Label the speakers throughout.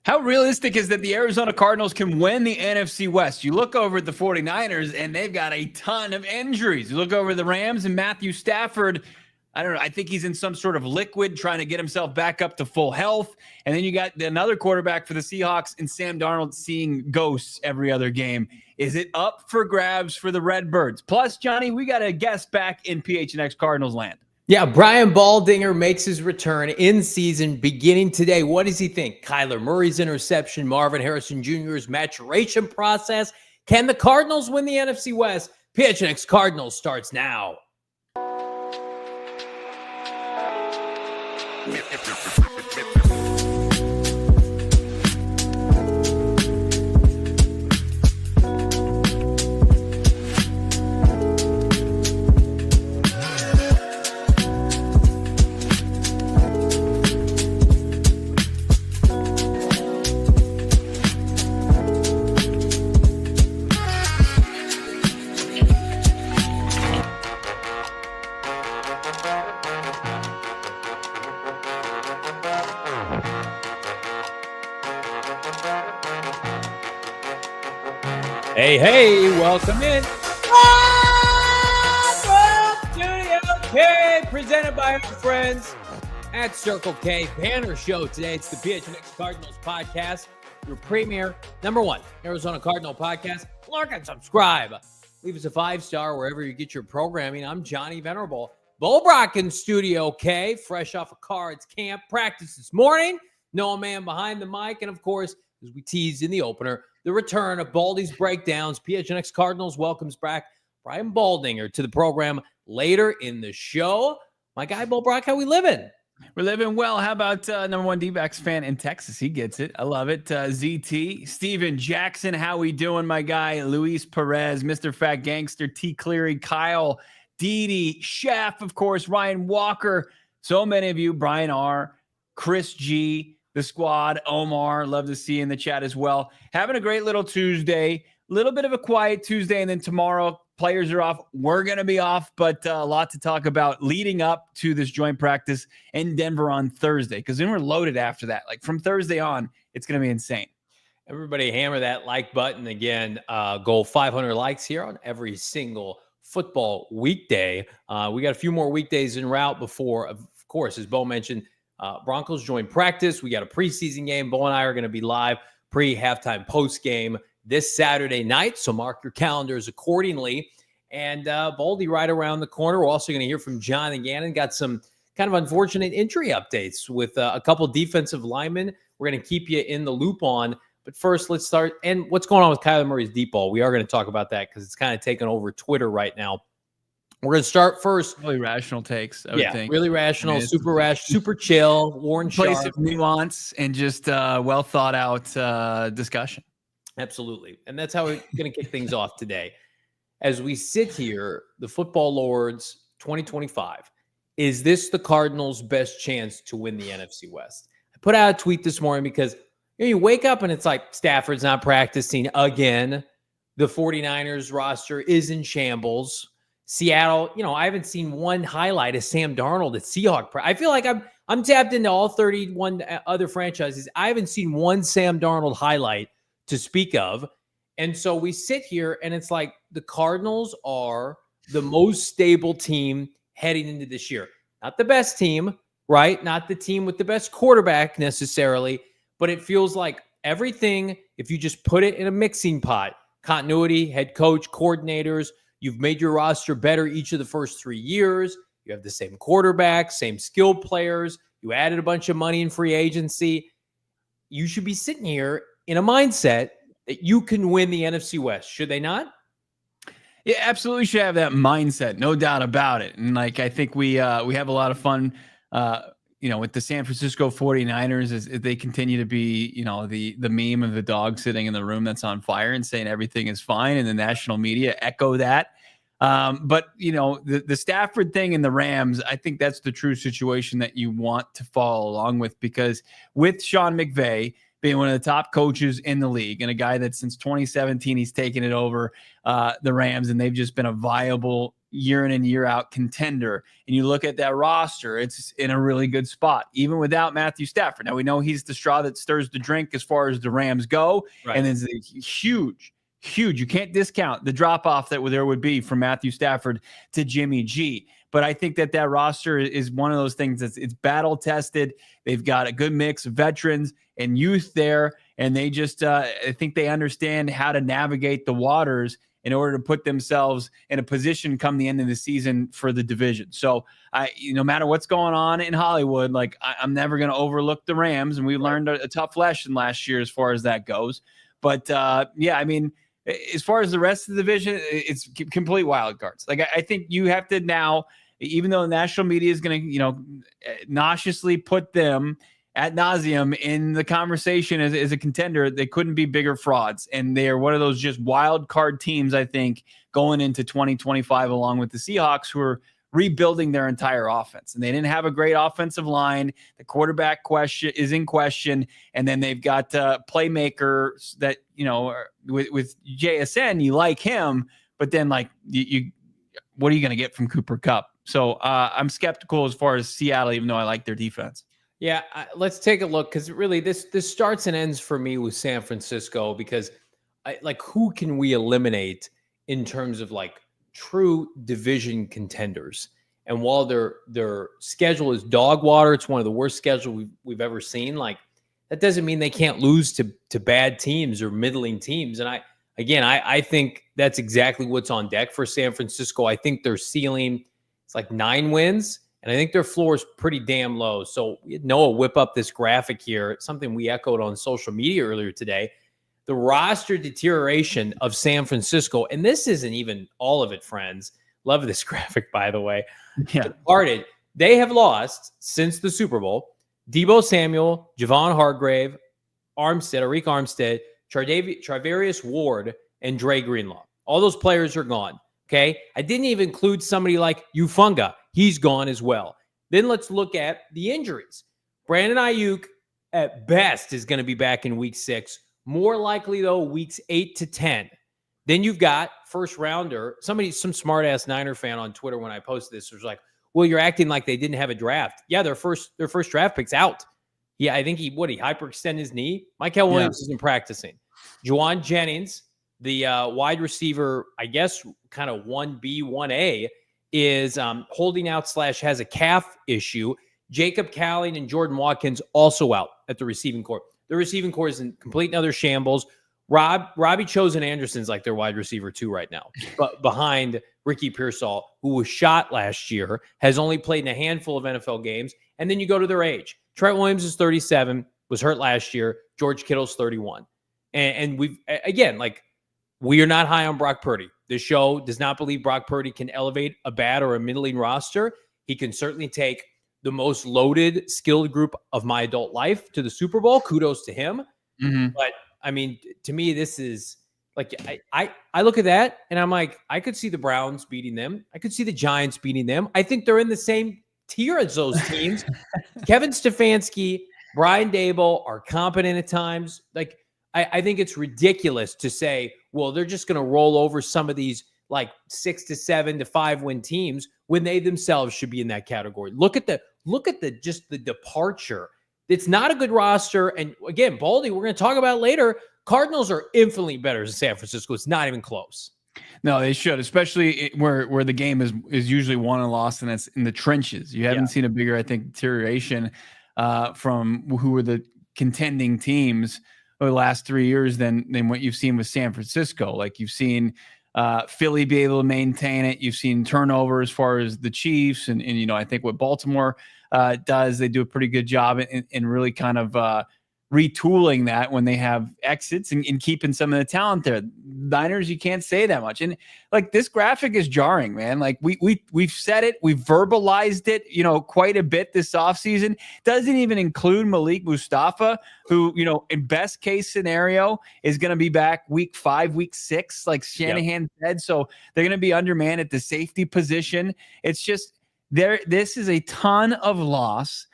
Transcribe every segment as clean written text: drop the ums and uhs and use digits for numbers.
Speaker 1: How realistic is that the Arizona Cardinals can win the NFC West? You look over at the 49ers, and they've got a ton of injuries. You look over the Rams, and Matthew Stafford, I don't know, I think he's in some sort of liquid trying to get himself back up to full health. And then you got another quarterback for the Seahawks and Sam Darnold seeing ghosts every other game. Is it up for grabs for the Redbirds? Plus, Johnny, we got a guest back in PHNX Cardinals land.
Speaker 2: Yeah, Brian Baldinger makes his return in season beginning today. What does he think? Kyler Murray's interception, Marvin Harrison Jr.'s maturation process. Can the Cardinals win the NFC West? PHNX Cardinals starts now. Hey, welcome in. Studio K, presented by our friends at Circle K. Banner show today. It's the PHNX Cardinals podcast, your premier, #1 Arizona Cardinal podcast. Like and subscribe. Leave us a 5-star wherever you get your programming. I'm Johnny Venerable. Brack in Studio K, fresh off a Cards camp practice this morning. Noah Man behind the mic. And, of course, as we teased in the opener, the return of Baldy's Breakdowns. PHNX Cardinals welcomes Brack, Brian Baldinger, to the program later in the show. My guy, Brack, how we living?
Speaker 1: We're living well. How about #1 D-backs fan in Texas? He gets it. I love it. ZT, Steven Jackson, how we doing, my guy? Luis Perez, Mr. Fat Gangster, T. Cleary, Kyle, Didi, Chef, of course, Ryan Walker. So many of you, Brian R., Chris G., the squad, Omar, love to see you in the chat as well. Having a great little Tuesday, a little bit of a quiet Tuesday, and then tomorrow, players are off. We're going to be off, but a lot to talk about leading up to this joint practice in Denver on Thursday, because then we're loaded after that. Like from Thursday on, it's going to be insane.
Speaker 2: Everybody hammer that like button again. Goal 500 likes here on every single football weekday. We got a few more weekdays en route before, of course, as Bo mentioned, Broncos join practice. We got a preseason game. Bo and I are going to be live pre-halftime post-game this Saturday night, so mark your calendars accordingly. And Baldy right around the corner. We're also going to hear from Jonathan Gannon. Got some kind of unfortunate injury updates with a couple defensive linemen we're going to keep you in the loop on. But first, let's start. And what's going on with Kyler Murray's deep ball? We are going to talk about that because it's kind of taken over Twitter right now. We're going to start first.
Speaker 1: Really rational takes, I would think.
Speaker 2: Really rational, super chill, Warren
Speaker 1: place
Speaker 2: Sharp.
Speaker 1: Of nuance and just well thought out discussion.
Speaker 2: Absolutely. And that's how we're going to kick things off today. As we sit here, the Football Lords 2025, is this the Cardinals' best chance to win the NFC West? I put out a tweet this morning because you wake up and it's like Stafford's not practicing again. The 49ers roster is in shambles. Seattle, I haven't seen one highlight of Sam Darnold at Seahawks. I feel like I'm tapped into all 31 other franchises. I haven't seen one Sam Darnold highlight to speak of. And so we sit here and it's like the Cardinals are the most stable team heading into this year. Not the best team, right? Not the team with the best quarterback necessarily, but it feels like everything, if you just put it in a mixing pot, continuity, head coach, coordinators, you've made your roster better each of the first 3 years. You have the same quarterback, same skilled players. You added a bunch of money in free agency. You should be sitting here in a mindset that you can win the NFC West. Should they not?
Speaker 1: Yeah, absolutely should have that mindset. No doubt about it. And I think we have a lot of fun, with the San Francisco 49ers as they continue to be, the meme of the dog sitting in the room that's on fire and saying everything is fine. And the national media echo that. But the Stafford thing and the Rams, I think that's the true situation that you want to follow along with, because with Sean McVay being one of the top coaches in the league and a guy that since 2017, he's taken it over the Rams, and they've just been a viable year in and year out contender. And you look at that roster, it's in a really good spot, even without Matthew Stafford. Now we know he's the straw that stirs the drink as far as the Rams go.
Speaker 2: Right.
Speaker 1: And there's a huge, you can't discount the drop off that there would be from Matthew Stafford to Jimmy G. But I think that roster is one of those things it's battle tested. They've got a good mix of veterans and youth there. And they just, I think they understand how to navigate the waters in order to put themselves in a position come the end of the season for the division. So no matter what's going on in Hollywood, like I'm never going to overlook the Rams. And we learned a tough lesson last year as far as that goes. But yeah, I mean, as far as the rest of the division, it's complete wild cards. Like I think you have to now, even though the national media is going to, nauseously put them ad nauseum in the conversation as a contender, they couldn't be bigger frauds. And they are one of those just wild card teams, I think, going into 2025, along with the Seahawks, who are rebuilding their entire offense. And they didn't have a great offensive line. The quarterback question is in question. And then they've got playmakers that, with JSN, you like him, but then like you what are you going to get from Cooper Kupp? So I'm skeptical as far as Seattle, even though I like their defense.
Speaker 2: Yeah, let's take a look, because really this starts and ends for me with San Francisco, because who can we eliminate in terms of like true division contenders? And while their schedule is dog water, it's one of the worst schedules we've ever seen. Like that doesn't mean they can't lose to bad teams or middling teams. And I think that's exactly what's on deck for San Francisco. I think their ceiling is like 9 wins. And I think their floor is pretty damn low. So Noah whip up this graphic here. It's something we echoed on social media earlier today. The roster deterioration of San Francisco. And this isn't even all of it, friends. Love this graphic, by the way.
Speaker 1: Yeah.
Speaker 2: Departed. They have lost since the Super Bowl. Deebo Samuel, Javon Hargrave, Arik Armstead, Charvarius Ward, and Dre Greenlaw. All those players are gone. Okay. I didn't even include somebody like Ufunga. He's gone as well. Then let's look at the injuries. Brandon Ayuk, at best, is going to be back in week 6. More likely, though, weeks 8 to 10. Then you've got first rounder. some smart-ass Niner fan on Twitter when I posted this was like, well, you're acting like they didn't have a draft. Yeah, their first draft pick's out. Yeah, I think he hyperextend his knee? Michael Williams isn't practicing. Juwan Jennings, the wide receiver, I guess kind of 1B, 1A, is holding out / has a calf issue. Jacob Calling and Jordan Watkins also out at the receiving corps. The receiving corps is in complete and utter shambles. Robbie Chosen Anderson's like their wide receiver 2 right now, but behind Ricky Pearsall, who was shot last year, has only played in a handful of NFL games. And then you go to their age. Trent Williams is 37, was hurt last year. George Kittle's 31. And we've, again, we are not high on Brock Purdy. This show does not believe Brock Purdy can elevate a bad or a middling roster. He can certainly take the most loaded, skilled group of my adult life to the Super Bowl. Kudos to him. Mm-hmm. But, I mean, to me, this is like I look at that and I'm like, I could see the Browns beating them. I could see the Giants beating them. I think they're in the same tier as those teams. Kevin Stefanski, Brian Daboll are competent at times. Like, I think it's ridiculous to say, well, they're just going to roll over some of these 6 to 7 to 5 win teams when they themselves should be in that category. Look at the just the departure. It's not a good roster. And again, Baldy, we're going to talk about later. Cardinals are infinitely better than San Francisco. It's not even close.
Speaker 1: No, they should, especially where the game is usually won and lost, and that's in the trenches. You haven't seen a bigger, I think, deterioration from who were the contending teams over the last 3 years than what you've seen with San Francisco. Like you've seen Philly be able to maintain it. You've seen turnover as far as the Chiefs, and I think what Baltimore does, they do a pretty good job in really kind of retooling that when they have exits and keeping some of the talent there. Niners, you can't say that much. And this graphic is jarring, man. We've said it, we've verbalized it, quite a bit this offseason. Doesn't even include Malik Mustafa, who, in best case scenario is going to be back week 5, week 6, like Shanahan said. So they're going to be undermanned at the safety position. It's just this is a ton of loss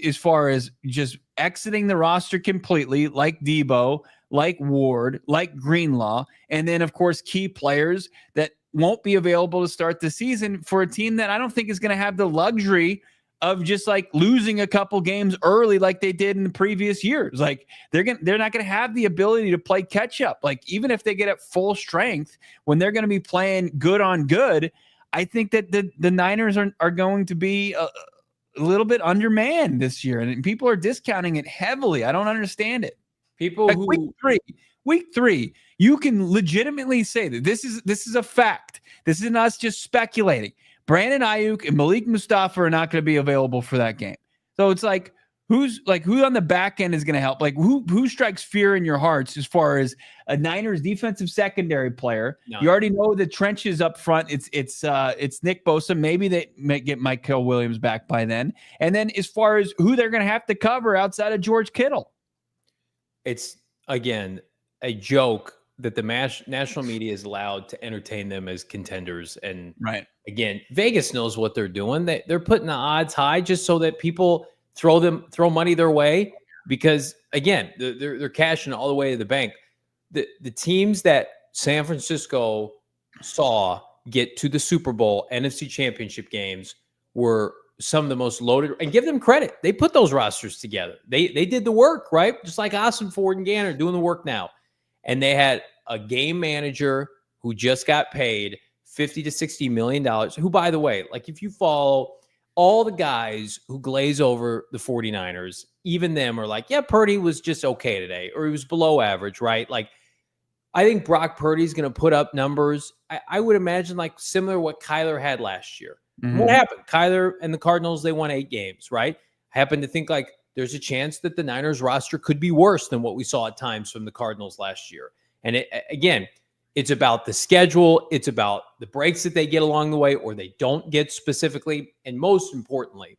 Speaker 1: as far as just exiting the roster completely, like Deebo, like Ward, like Greenlaw, and then, of course, key players that won't be available to start the season for a team that I don't think is going to have the luxury of just like losing a couple games early like they did in the previous years. Like they're not going to have the ability to play catch up. Like even if they get at full strength when they're going to be playing good on good, I think that the Niners are going to be a little bit undermanned this year, and people are discounting it heavily. I don't understand it.
Speaker 2: People
Speaker 1: like
Speaker 2: who
Speaker 1: week three, you can legitimately say that this is a fact. This isn't us just speculating. Brandon Ayuk and Malik Mustafa are not going to be available for that game. So it's like who on the back end is going to help? Like who strikes fear in your hearts as far as a Niners defensive secondary player?
Speaker 2: No.
Speaker 1: You already know the trenches up front. It's Nick Bosa. Maybe they may get Michael Williams back by then. And then as far as who they're going to have to cover outside of George Kittle,
Speaker 2: it's again a joke that the national media is allowed to entertain them as contenders. And
Speaker 1: right.
Speaker 2: Again, Vegas knows what they're doing. They're putting the odds high just so that people throw money their way, because again, they're cashing all the way to the bank. The teams that San Francisco saw get to the Super Bowl, NFC Championship games were some of the most loaded, and give them credit. They put those rosters together. They did the work, right? Just like Austin Ford and Gannon doing the work now. And they had a game manager who just got paid $50 to $60 million, who, by the way, like if you follow all the guys who glaze over the 49ers, even them are like, yeah, Purdy was just okay today, or he was below average, right? Like, I think Brock Purdy's going to put up numbers. I would imagine like similar to what Kyler had last year. Mm-hmm. What happened? Kyler and the Cardinals, they won 8 games, right? I happen to think like there's a chance that the Niners roster could be worse than what we saw at times from the Cardinals last year. And again, it's about the schedule. It's about the breaks that they get along the way or they don't get specifically. And most importantly,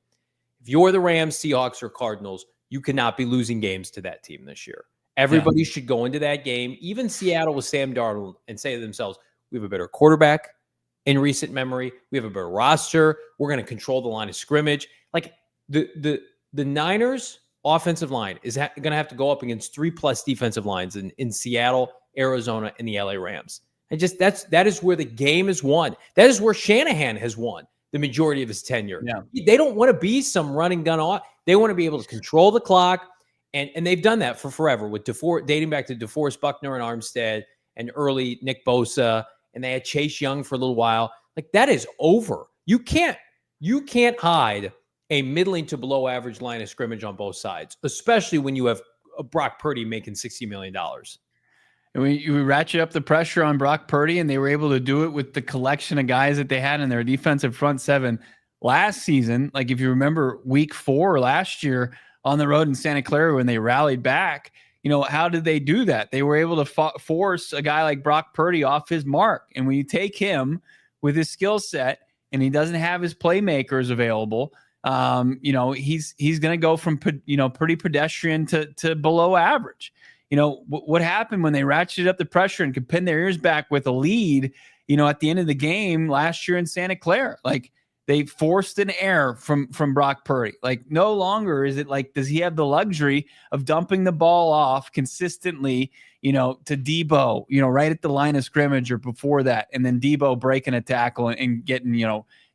Speaker 2: if you're the Rams, Seahawks, or Cardinals, you cannot be losing games to that team this year. Everybody should go into that game, even Seattle with Sam Darnold, and say to themselves, we have a better quarterback in recent memory. We have a better roster. We're going to control the line of scrimmage. Like the Niners offensive line is going to have to go up against 3+ defensive lines in Seattle, Arizona, and the LA Rams. And just that is where the game is won. That is where Shanahan has won the majority of his tenure.
Speaker 1: Yeah.
Speaker 2: They don't want to be some running gun off. They want to be able to control the clock. And they've done that for forever with dating back to DeForest Buckner and Armstead and early Nick Bosa. And they had Chase Young for a little while. Like that is over. You can't hide a middling to below average line of scrimmage on both sides, especially when you have Brock Purdy making $60 million.
Speaker 1: And we ratchet up the pressure on Brock Purdy, and they were able to do it with the collection of guys that they had in their defensive front seven last season. Like if you remember week 4 last year on the road in Santa Clara when they rallied back, how did they do that? They were able to force a guy like Brock Purdy off his mark. And when you take him with his skill set and he doesn't have his playmakers available, he's going to go from, pretty pedestrian to below average. What happened when they ratcheted up the pressure and could pin their ears back with a lead, at the end of the game last year in Santa Clara? Like they forced an error from Brock Purdy. Like no longer is it like, does he have the luxury of dumping the ball off consistently, to Debo, right at the line of scrimmage or before that. And then Debo breaking a tackle and getting,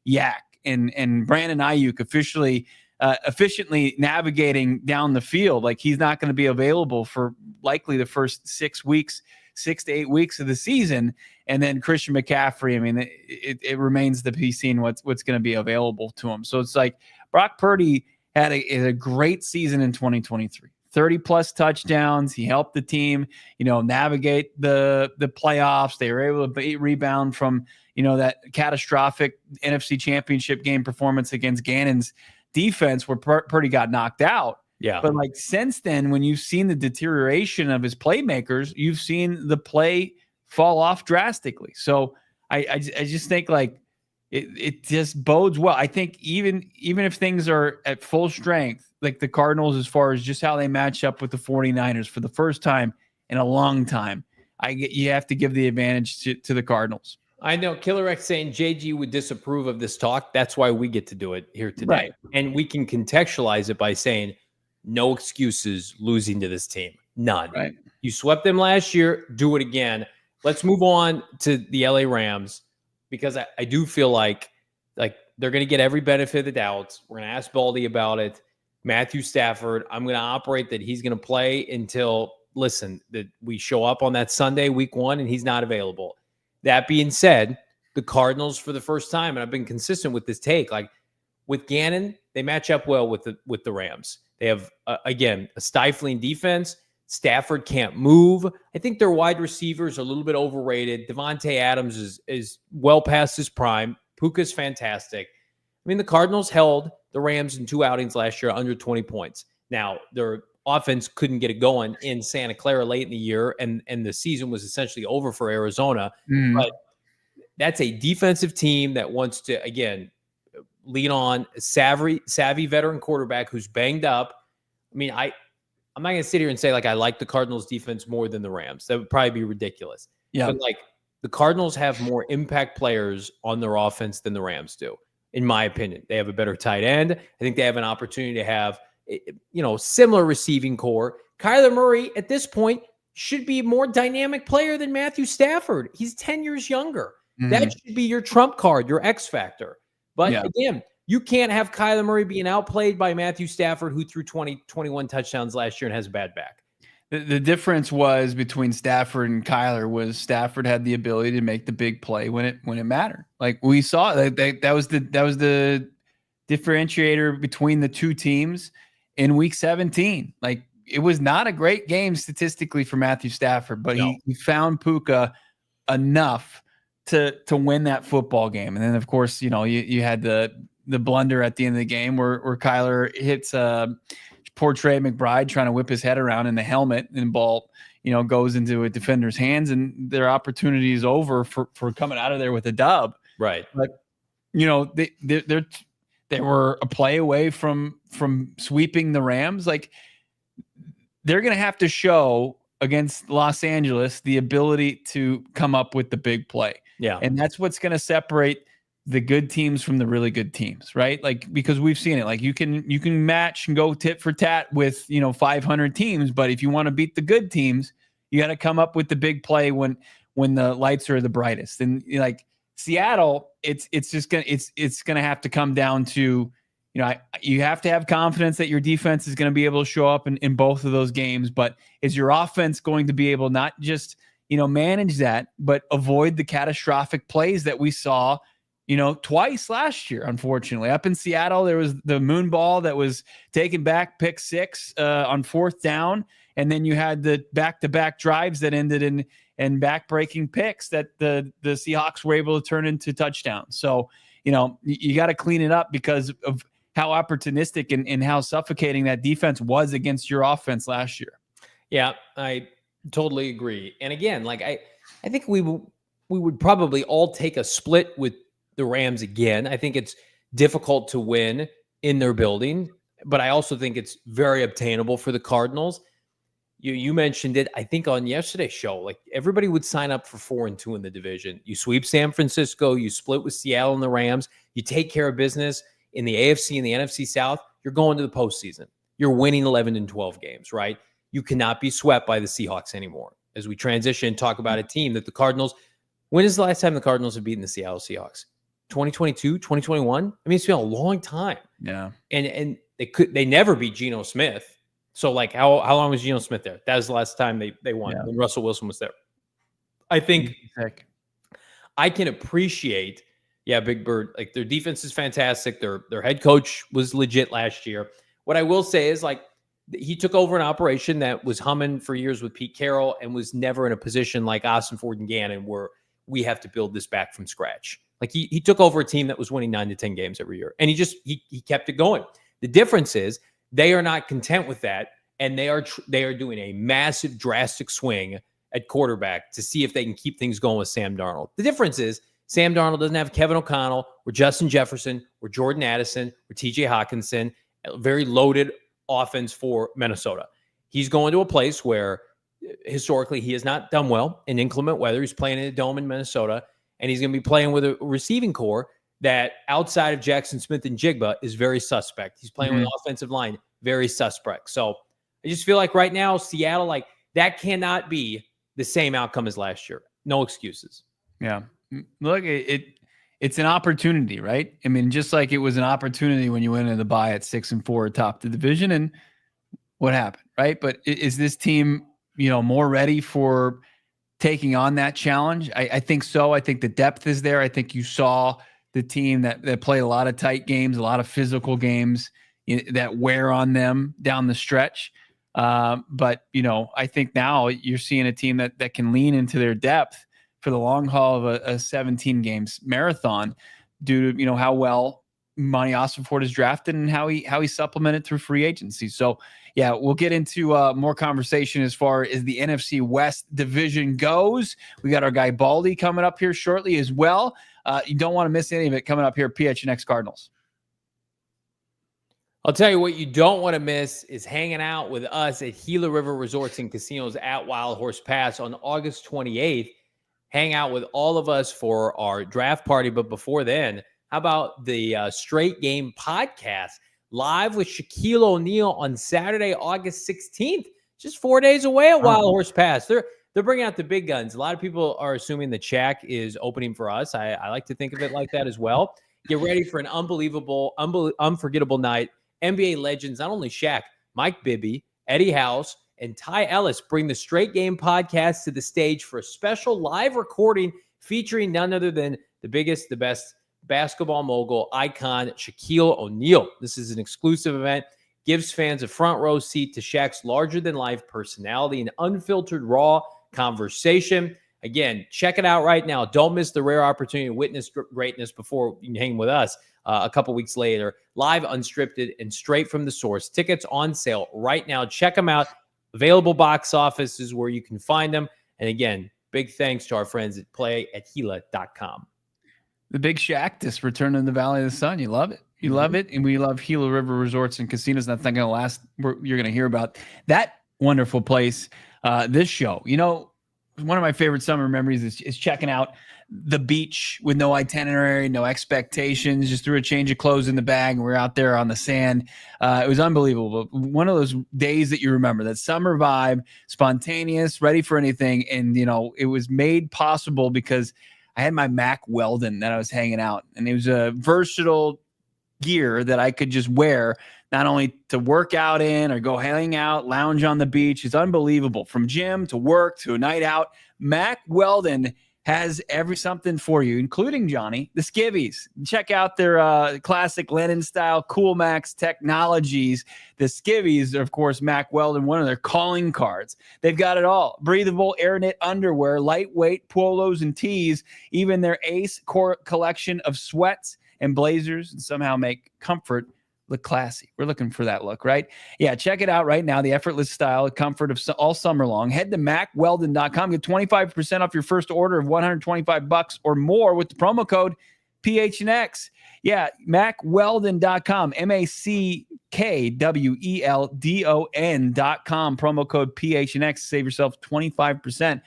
Speaker 1: yak and Brandon Ayuk efficiently navigating down the field. Like he's not going to be available for likely the first 6 to 8 weeks of the season. And then Christian McCaffrey, I mean, it remains to be seen what's going to be available to him. So it's like Brock Purdy had a great season in 2023, 30+ touchdowns. He helped the team, navigate the playoffs. They were able to rebound from, that catastrophic NFC Championship game performance against Gannon's defense where Purdy got knocked out.
Speaker 2: Yeah.
Speaker 1: But like since then, when you've seen the deterioration of his playmakers, you've seen the play fall off drastically. So I just think like it just bodes well. I think even if things are at full strength, like the Cardinals, as far as just how they match up with the 49ers for the first time in a long time, you have to give the advantage to the Cardinals.
Speaker 2: I know Killer X saying JG would disapprove of this talk. That's why we get to do it here today.
Speaker 1: Right.
Speaker 2: And we can contextualize it by saying no excuses losing to this team. None.
Speaker 1: Right.
Speaker 2: You swept them last year. Do it again. Let's move on to the LA Rams. because I do feel like they're going to get every benefit of the doubt. We're going to ask Baldy about it. Matthew Stafford, I'm going to operate that he's going to play until, listen, that we show up on that Sunday, week 1, and he's not available. That being said, the Cardinals, for the first time, and I've been consistent with this take, like with Gannon, they match up well with the Rams. They have, again, a stifling defense. Stafford can't move. I think their wide receivers are a little bit overrated. Devontae Adams is well past his prime. Puka's fantastic. I mean, the Cardinals held the Rams in 2 outings last year under 20 points. Now, their offense couldn't get it going in Santa Clara late in the year, and the season was essentially over for Arizona. But that's a defensive team that wants to, again, lean on a savvy veteran quarterback who's banged up. I mean, I'm not going to sit here and say, like, I like the Cardinals defense more than the Rams. That would probably be ridiculous. Yeah. But, like, the Cardinals have more impact players on their offense than the Rams do, in my opinion. They have a better tight end. I think they have an opportunity to have, similar receiving core. Kyler Murray, at this point, should be a more dynamic player than Matthew Stafford. He's 10 years younger. That should be your trump card, your X factor. But, again, you can't have Kyler Murray being outplayed by Matthew Stafford, who threw 21 touchdowns last year and has a bad back.
Speaker 1: The difference was between Stafford and Kyler was Stafford had the ability to make the big play when it mattered. Like we saw that was the differentiator between the two teams in week 17. Like it was not a great game statistically for Matthew Stafford, but he found Puka enough to win that football game. And then of course, you had the blunder at the end of the game where Kyler hits poor Trey McBride trying to whip his head around in the helmet, and the ball, goes into a defender's hands, and their opportunity is over for coming out of there with a dub.
Speaker 2: Right.
Speaker 1: But, they were a play away from sweeping the Rams. Like they're going to have to show against Los Angeles the ability to come up with the big play.
Speaker 2: Yeah.
Speaker 1: And that's what's going to separate the good teams from the really good teams, right? Like, because we've seen it, like you can match and go tit for tat with, 500 teams, but if you want to beat the good teams, you got to come up with the big play when the lights are the brightest. And like Seattle, it's going to have to come down to, you have to have confidence that your defense is going to be able to show up in both of those games, but is your offense going to be able not just, manage that, but avoid the catastrophic plays that we saw twice last year, unfortunately. Up in Seattle, there was the moon ball that was taken back, pick 6 on 4th down. And then you had the back-to-back drives that ended in back-breaking picks that the Seahawks were able to turn into touchdowns. So, you got to clean it up because of how opportunistic and how suffocating that defense was against your offense last year.
Speaker 2: Yeah, I totally agree. And again, like I think we would probably all take a split with the Rams again. I think it's difficult to win in their building, but I also think it's very obtainable for the Cardinals. You mentioned it, I think, on yesterday's show. Like everybody would sign up for 4-2 in the division. You sweep San Francisco, you split with Seattle and the Rams, you take care of business in the AFC and the NFC South, you're going to the postseason. You're winning 11 and 12 games, right? You cannot be swept by the Seahawks anymore. As we transition and talk about a team that the Cardinals, when is the last time the Cardinals have beaten the Seattle Seahawks? 2022, 2021? I mean, it's been a long time.
Speaker 1: Yeah.
Speaker 2: And they never beat Geno Smith. So like how long was Geno Smith there? That was the last time they won when Russell Wilson was there. I think I can appreciate, Big Bird, like their defense is fantastic. Their head coach was legit last year. What I will say is like he took over an operation that was humming for years with Pete Carroll and was never in a position like Austin Ford and Gannon where we have to build this back from scratch. Like he took over a team that was winning 9 to 10 games every year, and he kept it going. The difference is they are not content with that, and they are doing a massive, drastic swing at quarterback to see if they can keep things going with Sam Darnold. The difference is Sam Darnold doesn't have Kevin O'Connell or Justin Jefferson or Jordan Addison or T.J. Hawkinson, a very loaded offense for Minnesota. He's going to a place where historically he has not done well in inclement weather. He's playing in a dome in Minnesota, and he's going to be playing with a receiving core that outside of Jackson Smith and Jigba is very suspect. He's playing with an offensive line, very suspect. So I just feel like right now, Seattle, like that cannot be the same outcome as last year. No excuses.
Speaker 1: Yeah. Look, it it's an opportunity, right? I mean, just like it was an opportunity when you went into the bye at 6-4 atop the division, and what happened, right? But is this team, more ready for taking on that challenge? I think so. I think the depth is there. I think you saw the team that played a lot of tight games, a lot of physical games that wear on them down the stretch. But I think now you're seeing a team that can lean into their depth for the long haul of a 17 games marathon due to, how well Monty Ossenfort is drafted and how he supplemented through free agency. So yeah, we'll get into more conversation as far as the NFC West division goes. We got our guy Baldy coming up here shortly as well. You don't want to miss any of it coming up here at PHNX Cardinals.
Speaker 2: I'll tell you what you don't want to miss is hanging out with us at Gila River Resorts and Casinos at Wild Horse Pass on August 28th. Hang out with all of us for our draft party. But before then, how about the Straight Game podcast live with Shaquille O'Neal on Saturday, August 16th, just 4 days away at Wild Horse Pass. They're bringing out the big guns. A lot of people are assuming the Shaq is opening for us. I like to think of it like that as well. Get ready for an unforgettable night. NBA legends, not only Shaq, Mike Bibby, Eddie House, and Ty Ellis bring the Straight Game podcast to the stage for a special live recording featuring none other than the biggest, the best basketball mogul icon, Shaquille O'Neal. This is an exclusive event, gives fans a front row seat to Shaq's larger-than-life personality and unfiltered, raw conversation. Again, check it out right now. Don't miss the rare opportunity to witness greatness before you hang with us a couple weeks later. Live, unscripted, and straight from the source. Tickets on sale right now. Check them out. Available box offices where you can find them. And again, big thanks to our friends at playathila.com.
Speaker 1: The Big Shack just returned in the Valley of the Sun. You love it. You love it. And we love Gila River Resorts and Casinos. That's not going to last. You're going to hear about that wonderful place this show. One of my favorite summer memories is checking out the beach with no itinerary, no expectations, just threw a change of clothes in the bag and we're out there on the sand. It was unbelievable. One of those days that you remember, that summer vibe, spontaneous, ready for anything. And, it was made possible because I had my Mack Weldon that I was hanging out, and it was a versatile gear that I could just wear, not only to work out in or go hang out, lounge on the beach. It's unbelievable. From gym to work to a night out, Mack Weldon has something for you, including, Johnny, the skivvies. Check out their classic Lennon style Cool Max technologies. The skivvies are, of course, Mack Weldon, one of their calling cards. They've got it all. Breathable air knit underwear, lightweight polos and tees, even their Ace Core collection of sweats and blazers, and somehow make comfort look classy. We're looking for that look, right? Yeah, check it out right now. The effortless style, comfort of all summer long. Head to MackWeldon.com. Get 25% off your first order of $125 or more with the promo code PHNX. Yeah, MackWeldon.com. MackWeldon.com. Promo code PHNX. Save yourself 25%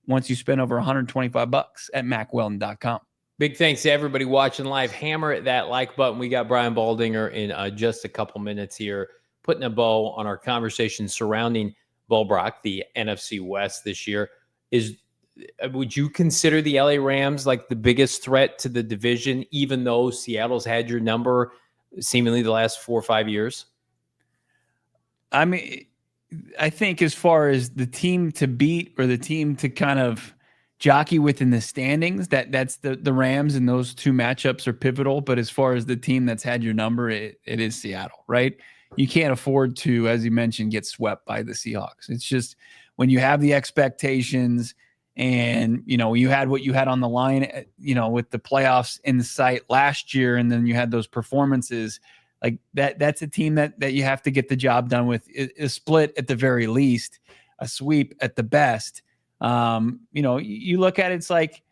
Speaker 1: once you spend over $125 at MackWeldon.com.
Speaker 2: Big thanks to everybody watching live. Hammer that like button. We got Brian Baldinger in just a couple minutes here, putting a bow on our conversation surrounding Brack, the NFC West this year. Would you consider the LA Rams like the biggest threat to the division, even though Seattle's had your number seemingly the last 4 or 5 years?
Speaker 1: I mean, I think as far as the team to beat or the team to kind of jockey within the standings, that's the Rams, and those two matchups are pivotal. But as far as the team that's had your number, it is Seattle, right? You can't afford to, as you mentioned, get swept by the Seahawks. It's just when you have the expectations and, you had what you had on the line, with the playoffs in sight last year, and then you had those performances like that's a team that you have to get the job done with. A split at the very least, a sweep at the best. You look at it, it's like,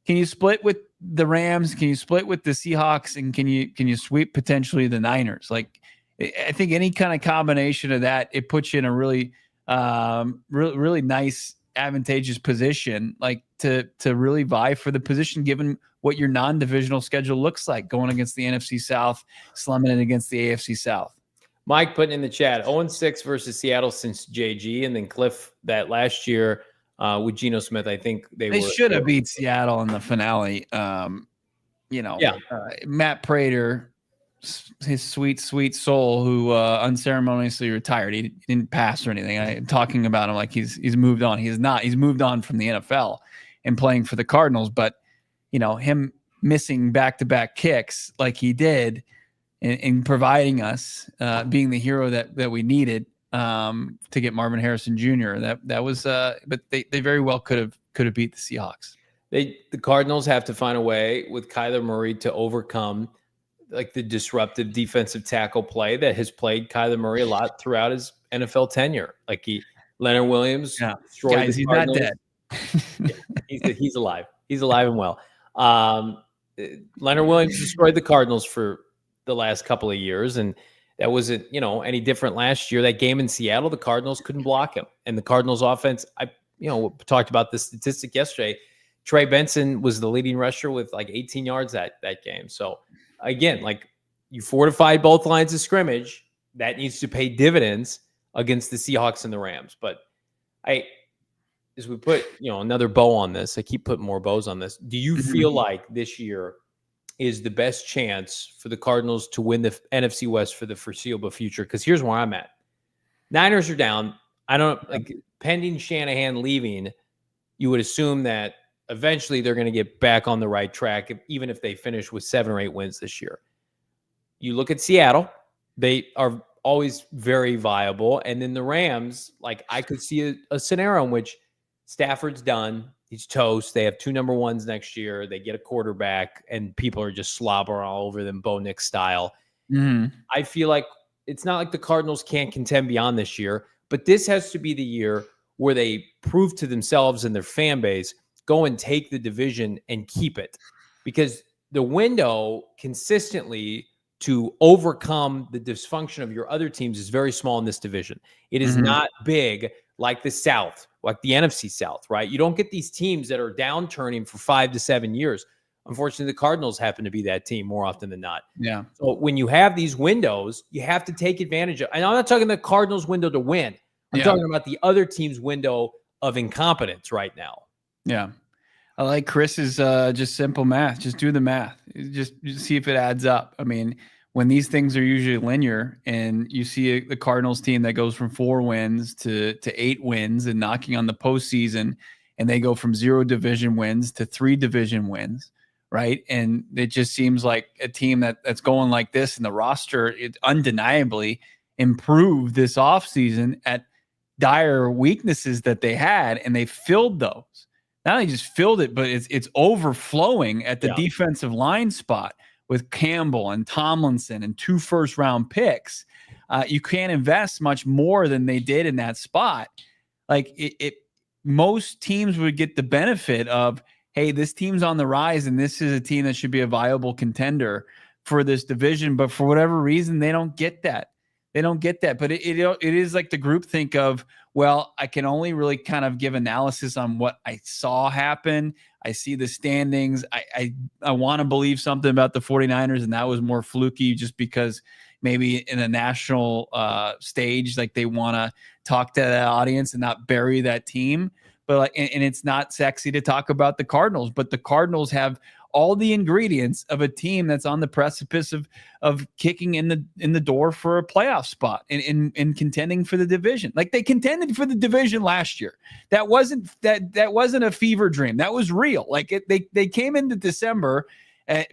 Speaker 1: can you split with the Rams? Can you split with the Seahawks? And can you sweep potentially the Niners? Like, I think any kind of combination of that, it puts you in a really, really nice, advantageous position, like to really vie for the position, given what your non-divisional schedule looks like, going against the NFC South, slumming it against the AFC South.
Speaker 2: Mike putting in the chat, 0-6 versus Seattle since JG, and then Cliff that last year with Geno Smith. I think they
Speaker 1: should have beat Seattle in the finale.
Speaker 2: Yeah.
Speaker 1: Matt Prater, his sweet, sweet soul, who unceremoniously retired. He didn't pass or anything. I'm talking about him like he's moved on. He's not. He's moved on from the NFL and playing for the Cardinals. But him missing back-to-back kicks like he did, and providing us, being the hero that we needed to get Marvin Harrison Jr. That was. But they very well could have beat the Seahawks.
Speaker 2: The Cardinals have to find a way with Kyler Murray to overcome like the disruptive defensive tackle play that has plagued Kyler Murray a lot throughout his NFL tenure. Like Leonard Williams, destroyed
Speaker 1: guys, he's not dead.
Speaker 2: He's alive. He's alive and well. Leonard Williams destroyed the Cardinals for the last couple of years, and that wasn't any different last year. That game in Seattle, the Cardinals couldn't block him, and the Cardinals offense. Talked about the statistic yesterday. Trey Benson was the leading rusher with like 18 yards that game. So again, like you fortified both lines of scrimmage, that needs to pay dividends against the Seahawks and the Rams. But as we put, another bow on this, I keep putting more bows on this. Do you feel like this year is the best chance for the Cardinals to win the NFC West for the foreseeable future? Because here's where I'm at. Niners are down. Pending Shanahan leaving, you would assume that eventually they're going to get back on the right track, even if they finish with 7 or 8 wins this year. You look at Seattle, they are always very viable. And then the Rams, like I could see a scenario in which Stafford's done. He's toast. They have 2 number ones next year. They get a quarterback and people are just slobbering all over them, Bo Nix style. I feel like it's not like the Cardinals can't contend beyond this year, but this has to be the year where they prove to themselves and their fan base, go and take the division and keep it, because the window consistently to overcome the dysfunction of your other teams is very small in this division. It is not big like the South, like the NFC South, right? You don't get these teams that are downturning for 5 to 7 years. Unfortunately, the Cardinals happen to be that team more often than not.
Speaker 1: Yeah.
Speaker 2: So when you have these windows, you have to take advantage of. And I'm not talking the Cardinals window to win. I'm talking about the other team's window of incompetence right now.
Speaker 1: Yeah. I like Chris's just simple math. Just do the math. Just see if it adds up. I mean, when these things are usually linear and you see the Cardinals team that goes from 4 wins to 8 wins and knocking on the postseason, and they go from 0 division wins to 3 division wins, right? And it just seems like a team that's going like this, and the roster, it undeniably improved this offseason at dire weaknesses that they had, and they filled those. Not only just filled it, but it's overflowing at the defensive line spot with Campbell and Tomlinson and 2 first-round picks. You can't invest much more than they did in that spot. Like most teams would get the benefit of, hey, this team's on the rise, and this is a team that should be a viable contender for this division. But for whatever reason, they don't get that. They don't get that. But it is like the groupthink of, well, I can only really kind of give analysis on what I saw happen. I see the standings. I want to believe something about the 49ers, and that was more fluky just because maybe in a national stage, like they want to talk to that audience and not bury that team. But and it's not sexy to talk about the Cardinals, but the Cardinals have all the ingredients of a team that's on the precipice of kicking in the door for a playoff spot and contending for the division. Like they contended for the division last year. That wasn't a fever dream. That was real. Like they came into December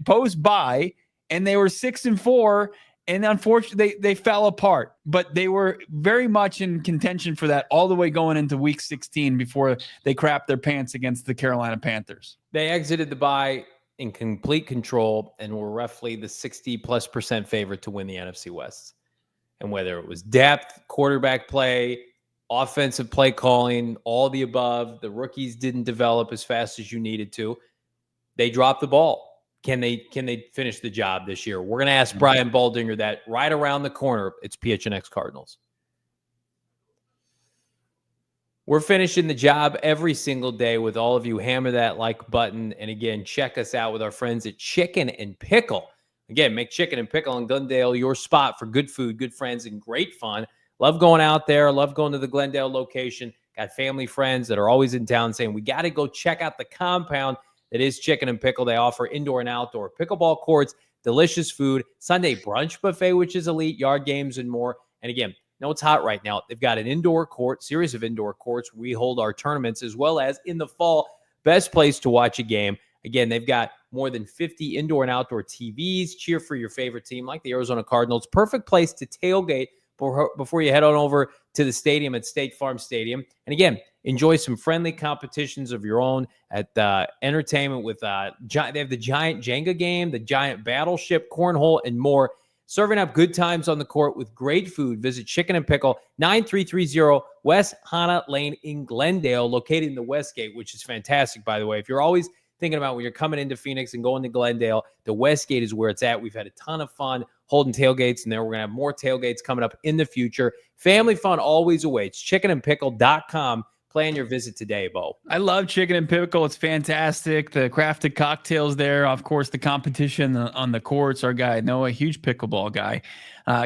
Speaker 1: post bye, and they were 6-4. And unfortunately, they fell apart, but they were very much in contention for that all the way going into week 16 before they crapped their pants against the Carolina Panthers.
Speaker 2: They exited the bye in complete control and were roughly the 60+% favorite to win the NFC West. And whether it was depth, quarterback play, offensive play calling, all the above, the rookies didn't develop as fast as you needed to. They dropped the ball. Can they finish the job this year? We're going to ask Brian Baldinger that right around the corner. It's PHNX Cardinals. We're finishing the job every single day with all of you. Hammer that like button. And again, check us out with our friends at Chicken and Pickle. Again, make Chicken and Pickle in Glendale your spot for good food, good friends, and great fun. Love going out there. Love going to the Glendale location. Got family friends that are always in town saying, we got to go check out the compound. that is Chicken and Pickle. They offer indoor and outdoor pickleball courts, delicious food, Sunday brunch buffet, which is elite, yard games, and more. And again, know it's hot right now. They've got an indoor court, series of indoor courts where we hold our tournaments, as well as in the fall, best place to watch a game. Again, they've got more than 50 indoor and outdoor TVs. Cheer for your favorite team like the Arizona Cardinals. Perfect place to tailgate before you head on over to the stadium at State Farm Stadium. And again, enjoy some friendly competitions of your own at entertainment with they have the giant Jenga game, the giant battleship, cornhole, and more. Serving up good times on the court with great food. Visit Chicken and Pickle, 9330 West Hana Lane in Glendale, located in the Westgate, which is fantastic, by the way. If you're always thinking about when you're coming into Phoenix and going to Glendale, the Westgate is where it's at. We've had a ton of fun holding tailgates in there. We're going to have more tailgates coming up in the future. Family fun always awaits. chickenandpickle.com. Plan your visit today, Bo.
Speaker 1: I love Chicken and Pickle. It's fantastic. The crafted cocktails there. Of course, the competition on the courts. Our guy, Noah, huge pickleball guy.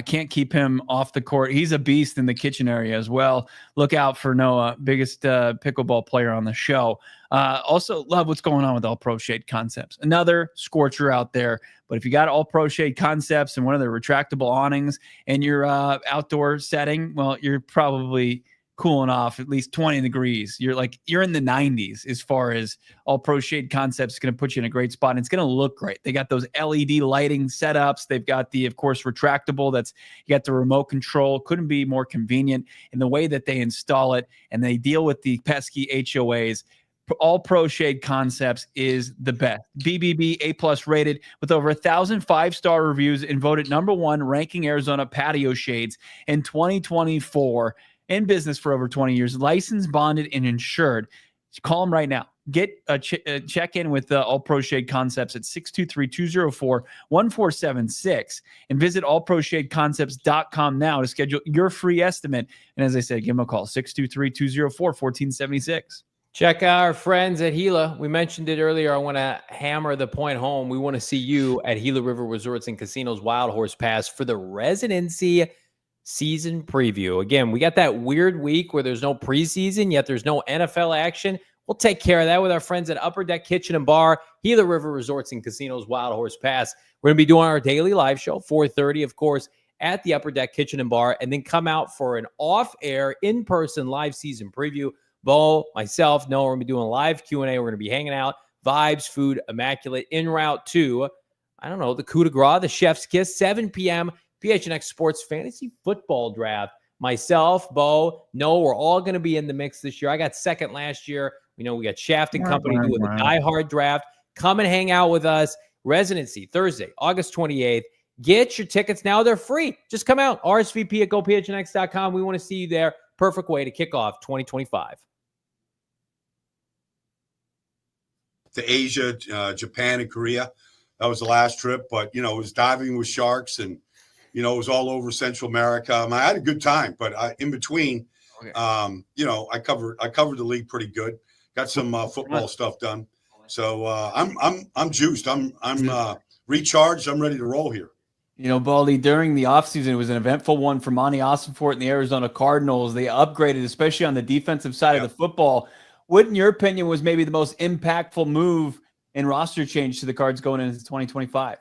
Speaker 1: Can't keep him off the court. He's a beast in the kitchen area as well. Look out for Noah, biggest pickleball player on the show. Also, love what's going on with All Pro Shade Concepts. Another scorcher out there. But if you got All Pro Shade Concepts and one of the retractable awnings in your outdoor setting, well, you're probably cooling off at least 20 degrees. You're in the 90s as far as All Pro Shade Concepts is going to put you in a great spot. And it's going to look great. They got those LED lighting setups. They've got the, of course, retractable. You got the remote control. Couldn't be more convenient in the way that they install it. And they deal with the pesky HOAs. All Pro Shade Concepts is the best. BBB A+ rated with over 1,000 5-star reviews and voted #1 ranking Arizona patio shades in 2024. In business for over 20 years, licensed, bonded, and insured. Call them right now. Get a check in with All Pro Shade Concepts at 623-204-1476 and visit allproshadeconcepts.com now to schedule your free estimate. And as I said, give them a call, 623-204-1476.
Speaker 2: Check our friends at Gila. We mentioned it earlier. I want to hammer the point home. We want to see you at Gila River Resorts and Casinos Wild Horse Pass for the residency season preview. Again, we got that weird week where there's no preseason, yet there's no NFL action. We'll take care of that with our friends at Upper Deck Kitchen and Bar, Gila River Resorts and Casinos Wild Horse Pass. We're going to be doing our daily live show, 4:30, of course, at the Upper Deck Kitchen and Bar, and then come out for an off-air, in-person live season preview. Bo, myself, Noah, we're going to be doing a live Q&A. We're going to be hanging out. Vibes, food, immaculate. En route to, I don't know, the coup de grace, the chef's kiss, 7 p.m., PHNX Sports Fantasy Football Draft. Myself, Bo, Noah, we're all going to be in the mix this year. I got second last year. We got Shaft and Company doing the Die Hard Draft. Come and hang out with us. Residency, Thursday, August 28th. Get your tickets now. They're free. Just come out. RSVP at gophnx.com. We want to see you there. Perfect way to kick off 2025.
Speaker 3: To Asia, Japan, and Korea. That was the last trip. But, it was diving with sharks and, it was all over Central America. I had a good time, but in between, I covered the league pretty good. Got some football stuff done. So I'm juiced. I'm recharged. I'm ready to roll here.
Speaker 1: Baldy, during the offseason, it was an eventful one for Monty Ossenfort and the Arizona Cardinals. They upgraded, especially on the defensive side of the football. What, in your opinion, was maybe the most impactful move and roster change to the Cards going into 2025?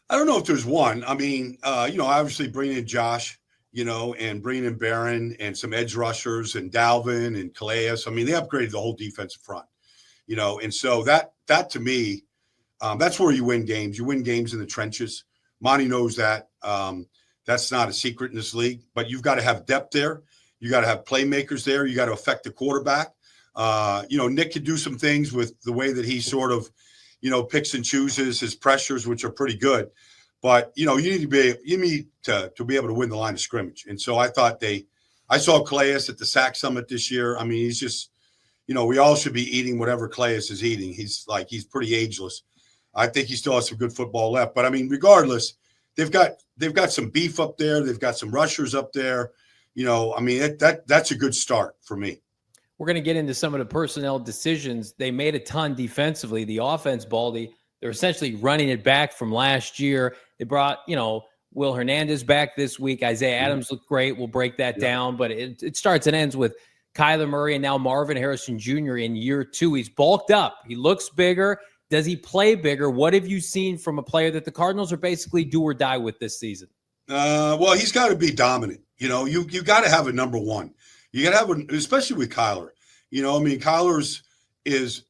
Speaker 3: I don't know if there's one. Obviously bringing in Josh, and bringing in Barron and some edge rushers and Dalvin and Calais. They upgraded the whole defensive front, and so that to me, that's where you win games. You win games in the trenches. Monty knows that. That's not a secret in this league, but you've got to have depth there. You got to have playmakers there. You got to affect the quarterback. Nick could do some things with the way that he sort of, picks and chooses his pressures, which are pretty good. But, you need to be able to win the line of scrimmage. And so I saw Calais at the Sack Summit this year. He's just, we all should be eating whatever Calais is eating. He's pretty ageless. I think he still has some good football left. But regardless, they've got some beef up there. They've got some rushers up there. That's a good start for me.
Speaker 2: We're going to get into some of the personnel decisions. They made a ton defensively. The offense, Baldy, they're essentially running it back from last year. They brought, Will Hernandez back this week. Isaiah Adams looked great. We'll break that down. But it starts and ends with Kyler Murray and now Marvin Harrison Jr. in year 2. He's bulked up. He looks bigger. Does he play bigger? What have you seen from a player that the Cardinals are basically do or die with this season?
Speaker 3: Well, he's got to be dominant. You know, you got to have a number one. You got to have especially with Kyler. You know, I mean, Kyler's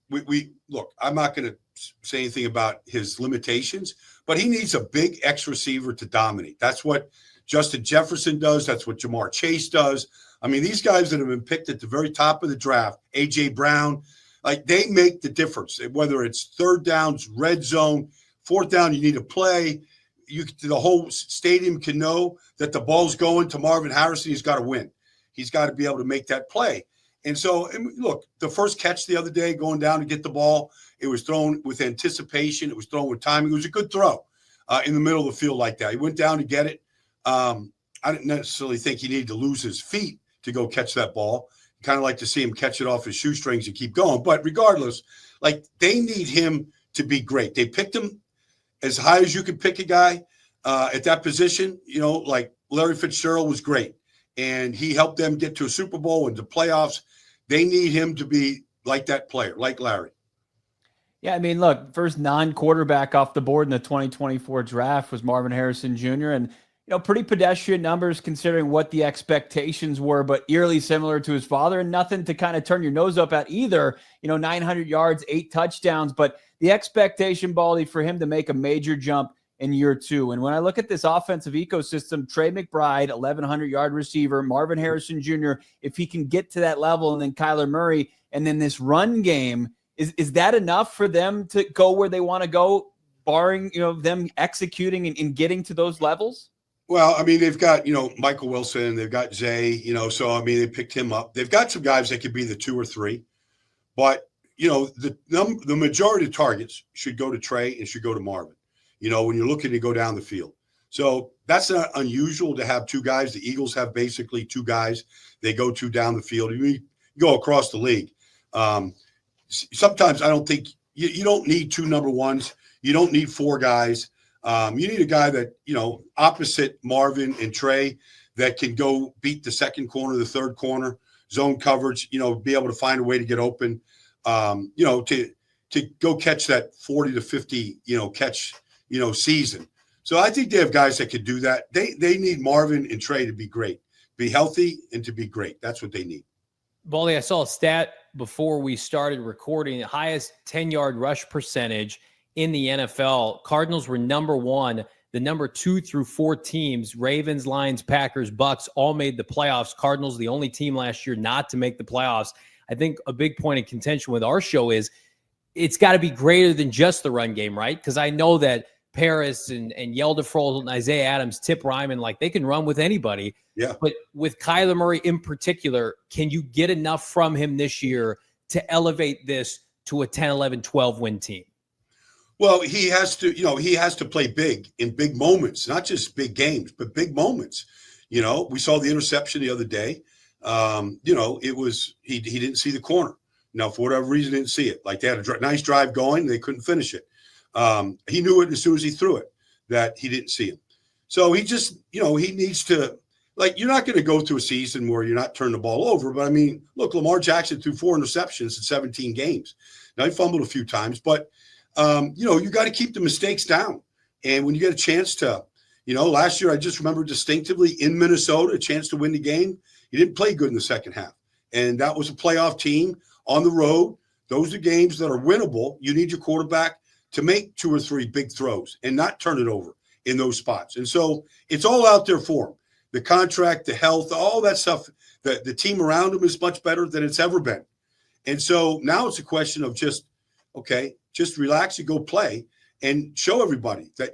Speaker 3: we look. I'm not going to say anything about his limitations, but he needs a big X receiver to dominate. That's what Justin Jefferson does. That's what Jamar Chase does. I mean, these guys that have been picked at the very top of the draft, A.J. Brown, like they make the difference. Whether it's third downs, red zone, fourth down, you need to play. The whole stadium can know that the ball's going to Marvin Harrison. He's got to win. He's got to be able to make that play. And so, look, the first catch the other day going down to get the ball, it was thrown with anticipation. It was thrown with timing. It was a good throw in the middle of the field like that. He went down to get it. I didn't necessarily think he needed to lose his feet to go catch that ball. Kind of like to see him catch it off his shoestrings and keep going. But regardless, like they need him to be great. They picked him as high as you could pick a guy at that position. You know, like Larry Fitzgerald was great. And he helped them get to a Super Bowl and to playoffs. They need him to be like that player, like Larry.
Speaker 1: Yeah, I mean, look, first non-quarterback off the board in the 2024 draft was Marvin Harrison Jr. And, you know, pretty pedestrian numbers considering what the expectations were, but eerily similar to his father and nothing to kind of turn your nose up at either. You know, 900 yards, 8 touchdowns, but the expectation, Baldy, for him to make a major jump in year 2. And when I look at this offensive ecosystem, Trey McBride, 1,100-yard receiver, Marvin Harrison Jr., if he can get to that level, and then Kyler Murray, and then this run game, is that enough for them to go where they want to go, barring, you know, them executing and getting to those levels?
Speaker 3: Well, I mean, they've got, you know, Michael Wilson, they've got Zay, you know, so, I mean, they picked him up. They've got some guys that could be the 2 or 3, but, you know, the majority of targets should go to Trey and should go to Marvin, you know, when you're looking to go down the field. So that's not unusual to have 2 guys. The Eagles have basically 2 guys they go to down the field. You go across the league. Sometimes I don't think you don't need 2 number ones. You don't need 4 guys. You need a guy that, you know, opposite Marvin and Trey that can go beat the second corner, the third corner, zone coverage, you know, be able to find a way to get open, you know, to go catch that 40 to 50, you know, catch, you know, season. So I think they have guys that could do that. They need Marvin and Trey to be great, be healthy and to be great. That's what they need.
Speaker 2: Baldy, I saw a stat before we started recording, the highest 10-yard rush percentage in the NFL. Cardinals were number 1. The number 2 through 4 teams, Ravens, Lions, Packers, Bucks, all made the playoffs. Cardinals, the only team last year not to make the playoffs. I think a big point of contention with our show is it's got to be greater than just the run game, right? Because I know that Paris and Yeldefrold and Isaiah Adams, Tip Ryman, like they can run with anybody.
Speaker 3: Yeah.
Speaker 2: But with Kyler Murray in particular, can you get enough from him this year to elevate this to a 10, 11, 12 win team?
Speaker 3: Well, he has to, you know, he has to play big in big moments, not just big games, but big moments. You know, we saw the interception the other day. You know, it was, he didn't see the corner. Now, for whatever reason, didn't see it. Like they had a nice drive going. They couldn't finish it. He knew it as soon as he threw it that he didn't see him. So he just, you know, he needs to, like, you're not going to go through a season where you're not turning the ball over. But I mean, look, Lamar Jackson threw 4 interceptions in 17 games. Now he fumbled a few times, but you know, you got to keep the mistakes down. And when you get a chance to, you know, last year I just remember distinctively in Minnesota, a chance to win the game. He didn't play good in the second half. And that was a playoff team on the road. Those are games that are winnable. You need your quarterback to make 2 or 3 big throws and not turn it over in those spots. And so it's all out there for him. The contract, the health, all that stuff, the team around him is much better than it's ever been. And so now it's a question of just, okay, just relax and go play and show everybody that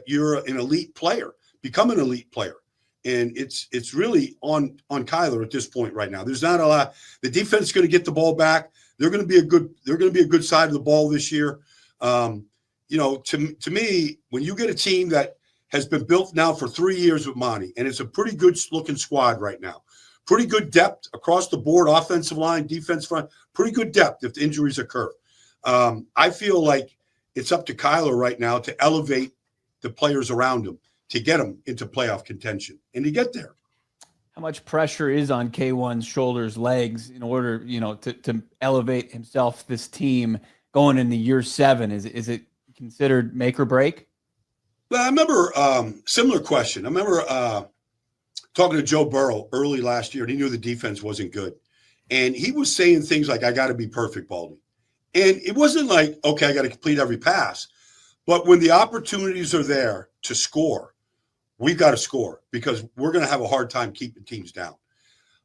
Speaker 3: you're an elite player, become an elite player. And it's really on Kyler at this point right now. There's not a lot. The defense is going to get the ball back. They're going to be a good side of the ball this year. You know, to me, when you get a team that has been built now for 3 years with Monty, and it's a pretty good looking squad right now, pretty good depth across the board, offensive line, defense front, pretty good depth if the injuries occur. I feel like it's up to Kyler right now to elevate the players around him, to get them into playoff contention and to get there.
Speaker 1: how much pressure is on K1's shoulders, legs in order, to elevate himself, this team going into year 7? Is it considered make or break?
Speaker 3: Well, I remember similar question. I remember talking to Joe Burrow early last year, and he knew the defense wasn't good. And he was saying things like, I got to be perfect, Baldy. And it wasn't like, okay, I got to complete every pass. But when the opportunities are there to score, we've got to score because we're going to have a hard time keeping teams down.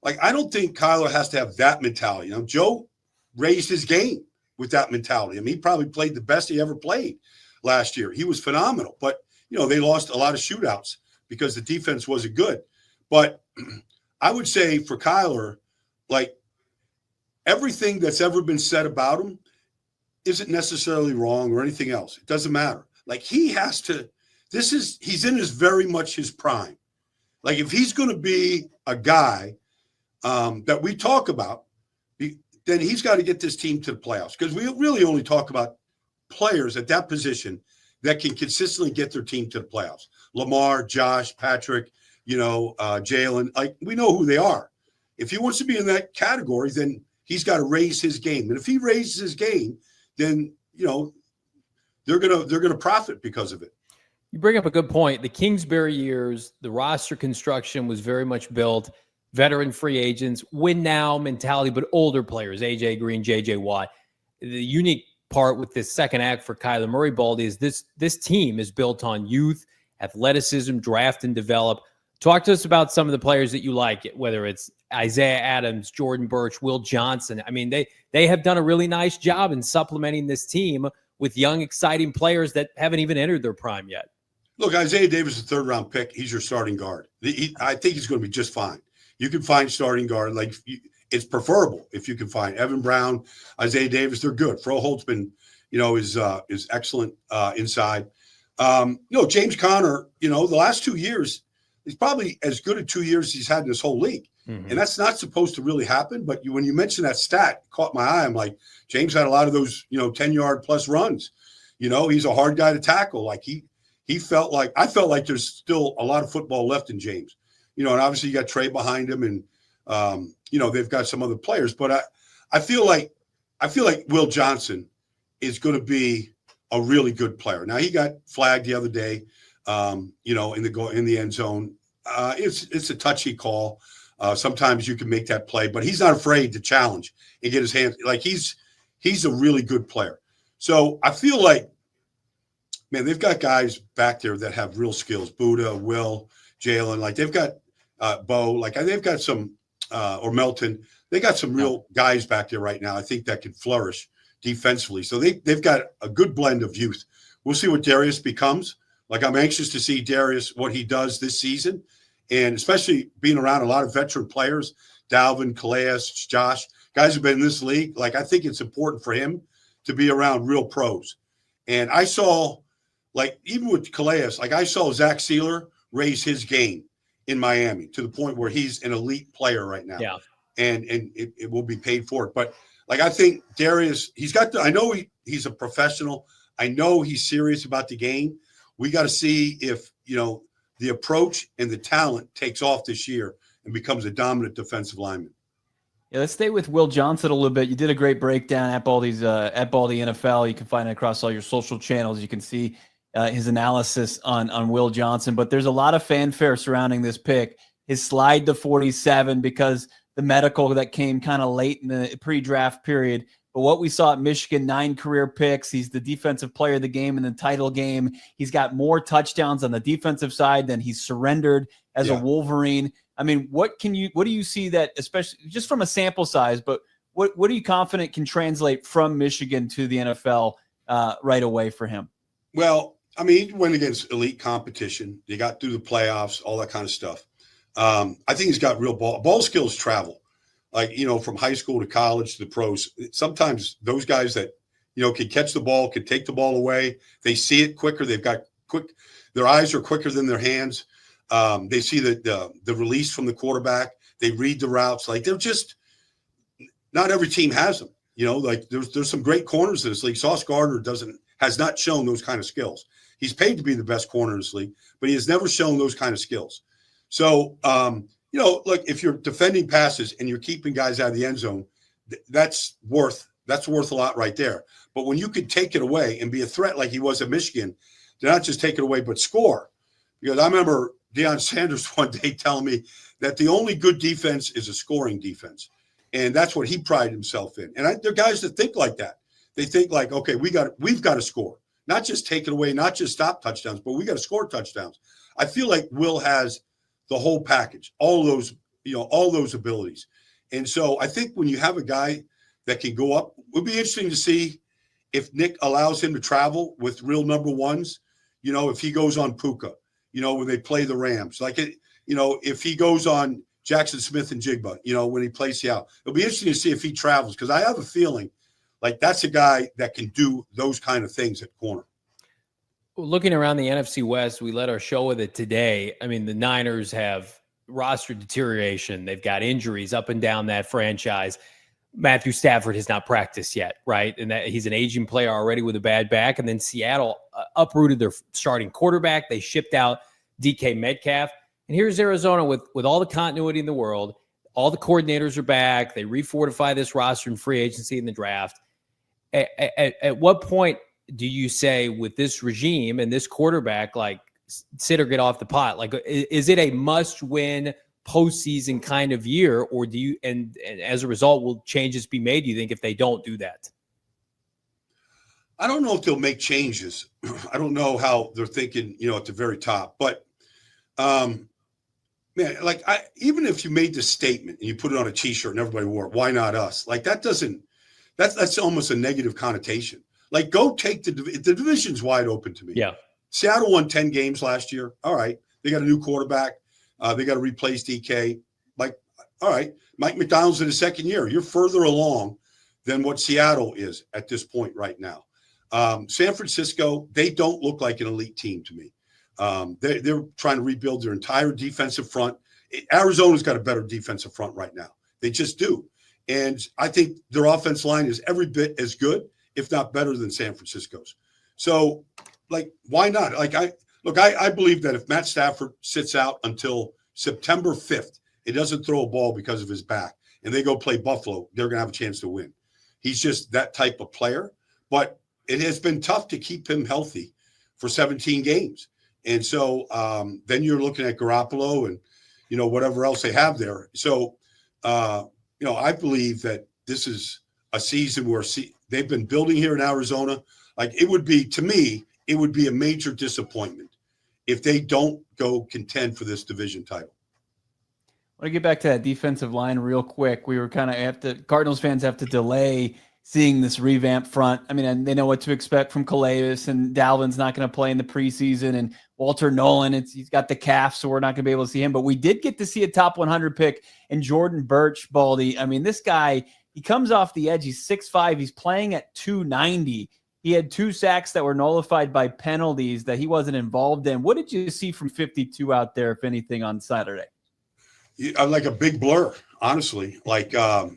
Speaker 3: Like, I don't think Kyler has to have that mentality. Joe raised his game with that mentality. I mean, he probably played the best he ever played last year. He was phenomenal. But, they lost a lot of shootouts because the defense wasn't good. But I would say for Kyler, like, everything that's ever been said about him isn't necessarily wrong or anything else. It doesn't matter. Like, he has to – he's in very much his prime. Like, if he's going to be a guy that we talk about, then he's got to get this team to the playoffs, because we really only talk about players at that position that can consistently get their team to the playoffs. Lamar, Josh, Patrick, Jalen, like, we know who they are. If he wants to be in that category, then he's got to raise his game. And if he raises his game, then, they're gonna profit because of it.
Speaker 2: You bring up a good point. The Kingsbury years, the roster construction was very much built, veteran free agents, win now mentality, but older players, AJ Green, JJ Watt. The unique part with this second act for Kyler Murray, Baldy, is this team is built on youth, athleticism, draft and develop. Talk to us about some of the players that you like, whether it's Isaiah Adams, Jordan Birch, Will Johnson. I mean, they have done a really nice job in supplementing this team with young, exciting players that haven't even entered their prime yet. Look,
Speaker 3: Isaiah Davis is a third-round pick. He's your starting guard. I think he's going to be just fine. You can find starting guard. Like, it's preferable if you can find Evan Brown, Isaiah Davis. They're good. Froholt's been, is excellent inside. James Conner, the last 2 years, he's probably as good at 2 years as he's had in this whole league. Mm-hmm. And that's not supposed to really happen. But when you mention that stat, it caught my eye. I'm like, James had a lot of those, 10-yard plus runs. He's a hard guy to tackle. Like, I felt like there's still a lot of football left in James. And obviously you got Trey behind him, and they've got some other players. But I feel like Will Johnson is going to be a really good player. Now, he got flagged the other day, in the end zone. It's a touchy call. Sometimes you can make that play, but he's not afraid to challenge and get his hands. Like, he's a really good player. So I feel like, man, they've got guys back there that have real skills. Buddha, Will, Jalen, like, they've got Bo, like, they've got some or Melton. They got some real guys back there right now, I think, that could flourish defensively. So they've got a good blend of youth. We'll see what Darius becomes. Like, I'm anxious to see Darius, what he does this season, and especially being around a lot of veteran players, Dalvin, Calais, Josh, guys who've been in this league. Like, I think it's important for him to be around real pros. And I saw, like, even with Calais, like, I saw Zach Sealer raise his game in Miami to the point where he's an elite player right now.
Speaker 2: Yeah.
Speaker 3: And it will be paid for it. But, like, I think Darius, I know he's a professional. I know he's serious about the game. We got to see if, the approach and the talent takes off this year and becomes a dominant defensive lineman.
Speaker 1: Yeah, let's stay with Will Johnson a little bit. You did a great breakdown at Baldy NFL. You can find it across all your social channels. You can see his analysis on Will Johnson. But there's a lot of fanfare surrounding this pick. His slide to 47 because the medical that came kind of late in the pre-draft period. But what we saw at Michigan, 9 career picks. He's the defensive player of the game in the title game. He's got more touchdowns on the defensive side than he's surrendered as a Wolverine. I mean, what do you see that, especially just from a sample size, but what are you confident can translate from Michigan to the NFL right away for him?
Speaker 3: Well, I mean, he went against elite competition. They got through the playoffs, all that kind of stuff. I think he's got real ball skills travel. Like, from high school to college to the pros, sometimes those guys that, can catch the ball, can take the ball away. They see it quicker. They've got their eyes are quicker than their hands. They see the release from the quarterback. They read the routes. Like, they're just, not every team has them. Like, there's some great corners in this league. Sauce Gardner has not shown those kind of skills. He's paid to be the best corner in this league, but he has never shown those kind of skills. So look, if you're defending passes and you're keeping guys out of the end zone, that's worth a lot right there. But when you could take it away and be a threat like he was at Michigan, to not just take it away but score. Because I remember Deion Sanders one day telling me that the only good defense is a scoring defense, and that's what he prided himself in. And there are guys that think like that. They think like, okay, we've got to score, not just take it away, not just stop touchdowns, but we got to score touchdowns. I feel like Will has the whole package, all those abilities. And so I think when you have a guy that can go up, it would be interesting to see if Nick allows him to travel with real number ones, if he goes on Puka, when they play the Rams, if he goes on Jackson Smith and Jigba, when he plays Seattle. It'll be interesting to see if he travels, because I have a feeling like that's a guy that can do those kind of things at corner.
Speaker 2: Looking around the NFC West, we led our show with it today. I mean, the Niners have roster deterioration. They've got injuries up and down that franchise. Matthew Stafford has not practiced yet, right? And that he's an aging player already with a bad back. And then Seattle uprooted their starting quarterback. They shipped out DK Metcalf. And here's Arizona with all the continuity in the world. All the coordinators are back. They refortify this roster in free agency in the draft. At what point do you say, with this regime and this quarterback, like, sit or get off the pot? Like, is it a must-win postseason kind of year, or do you, and as a result, will changes be made, do you think, if they don't do that?
Speaker 3: I don't know if they'll make changes. I don't know how they're thinking, at the very top. But, man, like, even if you made the statement and you put it on a T-shirt and everybody wore it, why not us? Like, that's almost a negative connotation. Like, go take the division's wide open to me.
Speaker 2: Yeah.
Speaker 3: Seattle won 10 games last year. All right. They got a new quarterback. They got to replace DK. Like, all right. Mike McDonald's in his second year. You're further along than what Seattle is at this point right now. San Francisco, they don't look like an elite team to me. They're trying to rebuild their entire defensive front. Arizona's got a better defensive front right now. They just do. And I think their offense line is every bit as good, if not better, than San Francisco's. So, like, why not? Like, I believe that if Matt Stafford sits out until September 5th, it doesn't throw a ball because of his back, and they go play Buffalo, they're going to have a chance to win. He's just that type of player. But it has been tough to keep him healthy for 17 games. And so then you're looking at Garoppolo and, whatever else they have there. So, I believe that this is a season where they've been building here in Arizona. Like, it would be, to me, it would be a major disappointment if they don't go contend for this division title.
Speaker 1: I want to get back to that defensive line real quick. We were kind of Cardinals fans have to delay seeing this revamped front. I mean, and they know what to expect from Calais, and Dalvin's not going to play in the preseason, and Walter Nolan, he's got the calf, so we're not going to be able to see him. But we did get to see a top 100 pick in Jordan Birch, Baldy. I mean, this guy, he comes off the edge. He's 6'5". He's playing at 290. He had 2 sacks that were nullified by penalties that he wasn't involved in. What did you see from 52 out there, if anything, on Saturday?
Speaker 3: Like a big blur, honestly. Like, I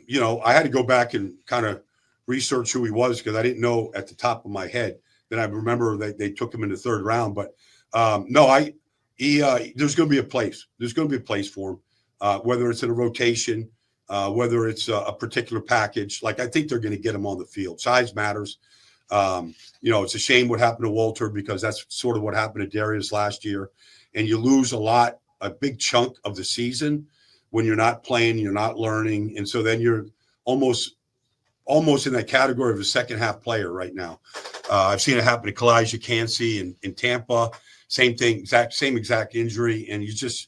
Speaker 3: had to go back and kind of research who he was, because I didn't know at the top of my head. Then I remember they took him in the 3rd round. But there's going to be a place. There's going to be a place for him, whether it's in a rotation, whether it's a particular package. Like, I think they're going to get him on the field. Size matters. It's a shame what happened to Walter, because that's sort of what happened to Darius last year. And you lose a big chunk of the season when you're not playing, you're not learning. And so then you're almost in that category of a second half player right now. I've seen it happen to Kalijah Cansey in Tampa. Same thing, same exact injury. And you just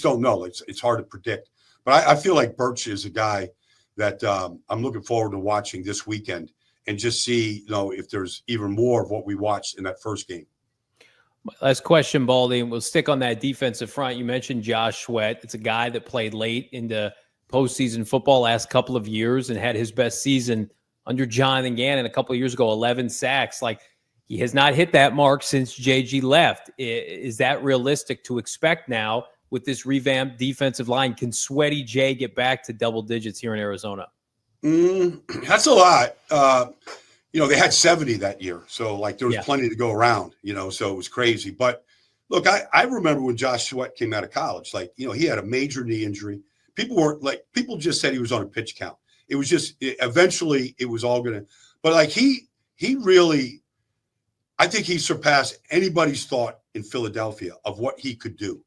Speaker 3: don't know. It's hard to predict. But I feel like Birch is a guy that I'm looking forward to watching this weekend, and just see, if there's even more of what we watched in that first game.
Speaker 2: Last question, Baldy, and we'll stick on that defensive front. You mentioned Josh Sweat. It's a guy that played late into postseason football last couple of years and had his best season under Jonathan Gannon a couple of years ago, 11 sacks. Like, he has not hit that mark since JG left. Is that realistic to expect now with this revamped defensive line? Can Sweaty J get back to double digits here in Arizona?
Speaker 3: That's a lot. They had 70 that year. So, like, there was plenty to go around, so it was crazy. But Look, I remember when Josh Sweat came out of college, like, he had a major knee injury. People just said he was on a pitch count. It was just, eventually it was all going to, but like he really, I think he surpassed anybody's thought in Philadelphia of what he could do.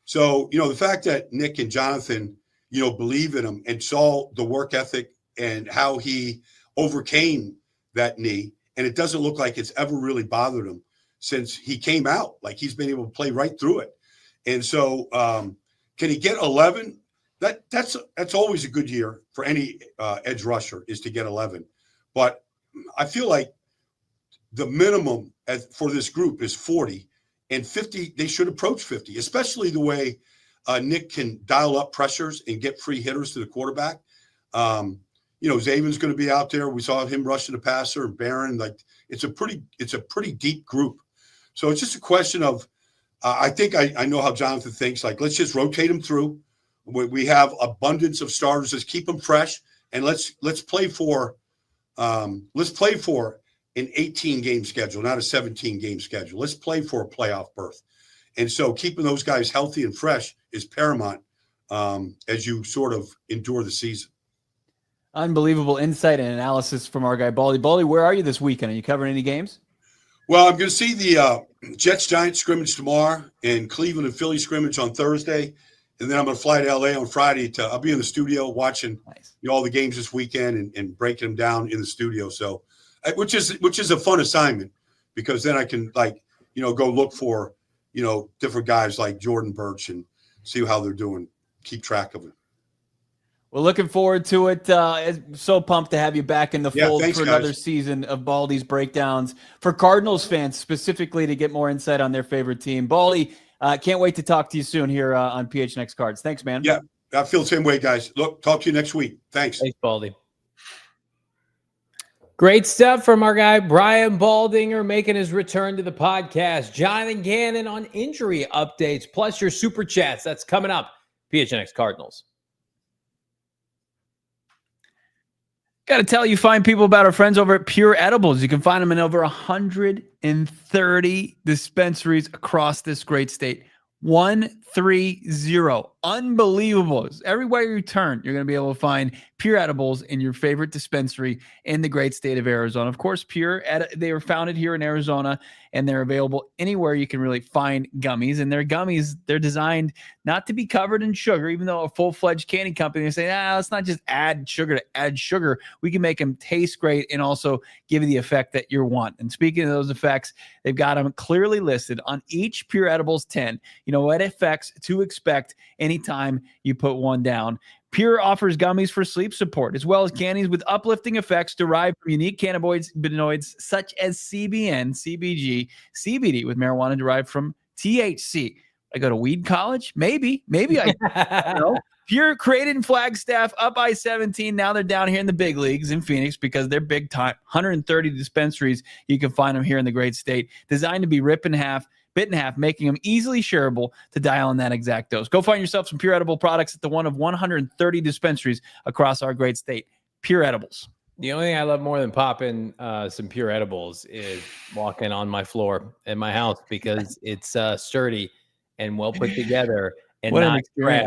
Speaker 3: So, the fact that Nick and Jonathan, believe in him and saw the work ethic and how he overcame that knee, and it doesn't look like it's ever really bothered him since he came out. Like, he's been able to play right through it. And so can he get 11? That's always a good year for any edge rusher, is to get 11. But I feel like the minimum for this group is 40, and 50, they should approach 50, especially the way Nick can dial up pressures and get free hitters to the quarterback. Zaven's going to be out there. We saw him rushing the passer, and Barron. Like, it's a pretty deep group. So it's just a question of, I think I know how Jonathan thinks. Like, let's just rotate them through. We have abundance of starters. Let's keep them fresh, and let's play for an 18-game schedule, not a 17-game schedule. Let's play for a playoff berth. And so keeping those guys healthy and fresh is paramount as you sort of endure the season.
Speaker 1: Unbelievable insight and analysis from our guy, Baldy. Baldy, where are you this weekend? Are you covering any games?
Speaker 3: Well, I'm going to see the Jets-Giants scrimmage tomorrow and Cleveland and Philly scrimmage on Thursday. And then I'm going to fly to L.A. on Friday. I'll be in the studio watching all the games this weekend and breaking them down in the studio. So, which is a fun assignment, because then I can go look for, different guys like Jordan Birch and see how they're doing, keep track of it.
Speaker 1: We're looking forward to it. So pumped to have you back in the fold for another season of Baldy's breakdowns for Cardinals fans, specifically to get more insight on their favorite team. Baldy, can't wait to talk to you soon here on PHNX Cards. Thanks, man.
Speaker 3: Yeah, I feel the same way, guys. Look, talk to you next week. Thanks.
Speaker 2: Thanks, Baldy. Great stuff from our guy, Brian Baldinger, making his return to the podcast. Jonathan Gannon on injury updates, plus your super chats. That's coming up. PHNX Cardinals.
Speaker 1: Got to tell you, fine people, about our friends over at Pure Edibles. You can find them in over 130 dispensaries across this great state. 130. Unbelievable. Everywhere you turn, you're going to be able to find Pure Edibles in your favorite dispensary in the great state of Arizona. Of course, they were founded here in Arizona, and they're available anywhere you can really find gummies. And their gummies, they're designed not to be covered in sugar, even though a full-fledged candy company is saying, let's not just add sugar to add sugar. We can make them taste great and also give you the effect that you want. And speaking of those effects, they've got them clearly listed on each Pure Edibles 10. You know what effects to expect anytime you put one down. Pure offers gummies for sleep support, as well as candies with uplifting effects derived from unique cannabinoids such as CBN, CBG, CBD, with marijuana derived from THC. I go to weed college? Maybe I don't know. Pure, created in Flagstaff, up I-17. Now they're down here in the big leagues in Phoenix because they're big time. 130 dispensaries. You can find them here in the great state. Designed to be bit in half, making them easily shareable to dial in that exact dose. Go find yourself some Pure Edible products at the one of 130 dispensaries across our great state. Pure Edibles.
Speaker 2: The only thing I love more than popping some Pure Edibles is walking on my floor at my house, because it's sturdy and well put together and not trash.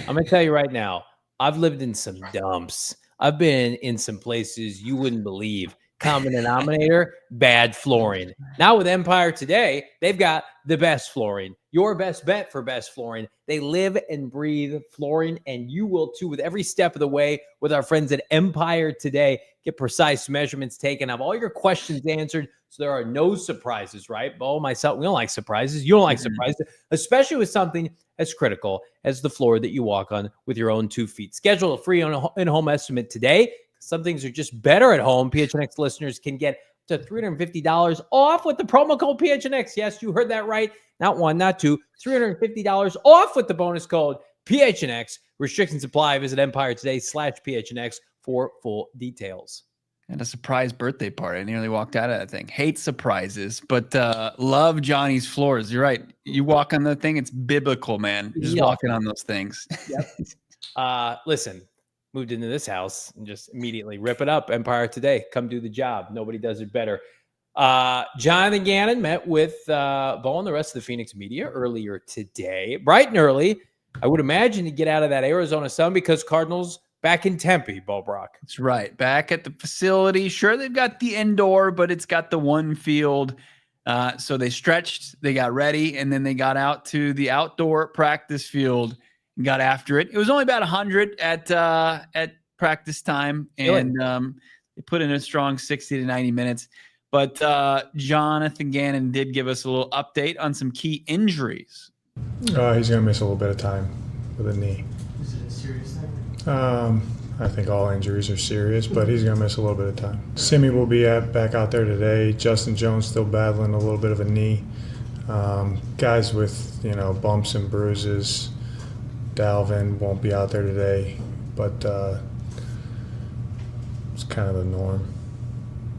Speaker 2: I'm going to tell you right now, I've lived in some dumps. I've been in some places you wouldn't believe. Common denominator, bad flooring. Now with Empire Today, they've got the best flooring. Your best bet for best flooring. They live and breathe flooring, and you will too with every step of the way with our friends at Empire Today. Get precise measurements taken, have all your questions answered, so there are no surprises, right? Bo, myself, we don't like surprises. You don't like surprises, especially with something as critical as the floor that you walk on with your own 2 feet. Schedule a free in-home estimate today. Some things are just better at home. PHNX listeners can get to $350 off with the promo code PHNX. Yes, you heard that right. Not one, not two. $350 off with the bonus code PHNX. Restrictions apply. Visit EmpireToday/PHNX for full details.
Speaker 1: And a surprise birthday party. I nearly walked out of that thing. Hate surprises, but love Johnny's floors. You're right. You walk on the thing, it's biblical, man. Just walking on those things.
Speaker 2: Yep. Listen. Moved into this house and just immediately rip it up. Empire Today, come do the job. Nobody does it better. Jonathan Gannon met with Bo and the rest of the Phoenix media earlier today, bright and early. I would imagine to get out of that Arizona sun because Cardinals back in Tempe, Bo Brack.
Speaker 1: That's right. Back at the facility. Sure, they've got the indoor, but it's got the one field. So they stretched, they got ready, and then they got out to the outdoor practice field and got after it. It was only about 100 at practice time, and they put in a strong 60 to 90 minutes. But Jonathan Gannon did give us a little update on some key injuries.
Speaker 4: He's going to miss a little bit of time with a knee.
Speaker 5: Is it a serious thing?
Speaker 4: I think all injuries are serious, but he's going to miss a little bit of time. Simi will be back out there today. Justin Jones still battling a little bit of a knee. Guys with, bumps and bruises. Dalvin won't be out there today, but it's kind of the norm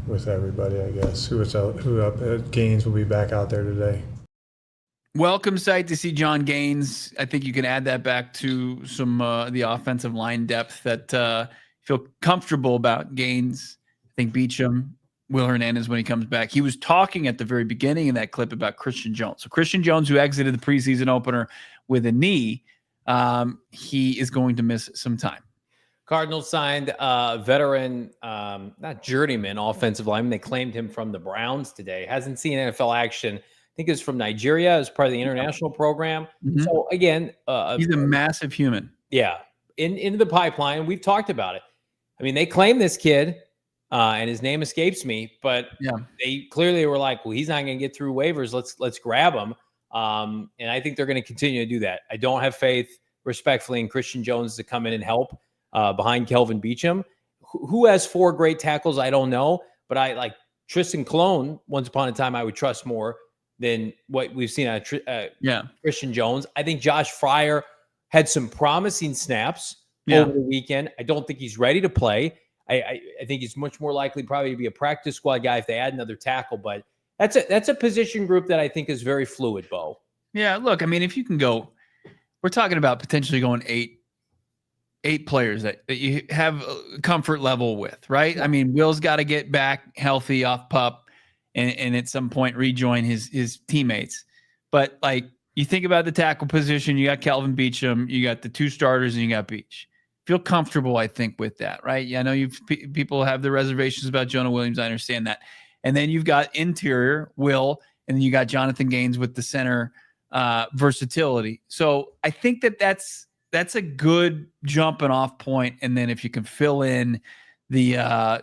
Speaker 4: with everybody, I guess. Gaines will be back out there today.
Speaker 1: Welcome sight to see John Gaines. I think you can add that back to some the offensive line depth that feel comfortable about. Gaines, I think Beachum, Will Hernandez when he comes back. He was talking at the very beginning of that clip about Christian Jones. So Christian Jones, who exited the preseason opener with a knee, he is going to miss some time.
Speaker 2: Cardinals signed a veteran, not journeyman, offensive lineman. They claimed him from the Browns today. Hasn't seen NFL action. I think it's from Nigeria as part of the international program.
Speaker 1: Mm-hmm.
Speaker 2: So again,
Speaker 1: he's a massive human.
Speaker 2: Yeah, into the pipeline. We've talked about it. I mean, they claim this kid, and his name escapes me, but they clearly were like, "Well, he's not going to get through waivers. Let's grab him." And I think they're going to continue to do that. I don't have faith, respectfully, in Christian Jones to come in and help behind Kelvin Beachum, who has 4 great tackles. I don't know, but I like Tristan Colon. Once upon a time, I would trust more than what we've seen out of Christian Jones. I think Josh Fryer had some promising snaps over the weekend. I don't think he's ready to play. I think he's much more likely probably to be a practice squad guy if they add another tackle. But that's a position group that I think is very fluid, Bo.
Speaker 1: Yeah, look, I mean, if you can go, we're talking about potentially going eight players that you have a comfort level with, right? I mean, Will's got to get back healthy off PUP. And at some point rejoin his teammates. But like you think about the tackle position, you got Kelvin Beachum, you got the 2 starters, and you got Beach. Feel comfortable, I think, with that, right? Yeah, I know people have their reservations about Jonah Williams. I understand that. And then you've got interior Will, and then you got Jonathan Gaines with the center versatility. So I think that's a good jumping off point. And then if you can fill in the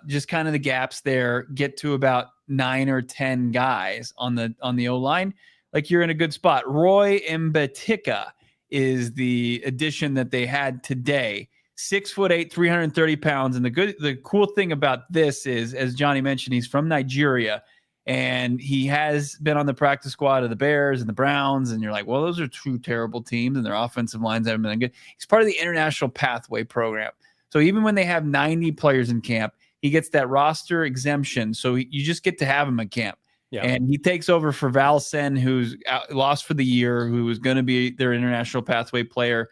Speaker 1: just kind of the gaps there, get to about 9 or 10 guys on the O-line, like you're in a good spot. Roy Mbatika is the addition that they had today. 6'8", 330 pounds. And the cool thing about this is, as Johnny mentioned, he's from Nigeria and he has been on the practice squad of the Bears and the Browns. And you're like, well, those are 2 terrible teams and their offensive lines haven't been good. He's part of the International Pathway Program. So even when they have 90 players in camp, he gets that roster exemption. So you just get to have him in camp. Yeah. And he takes over for Val Sen, who's lost for the year, who was going to be their International Pathway player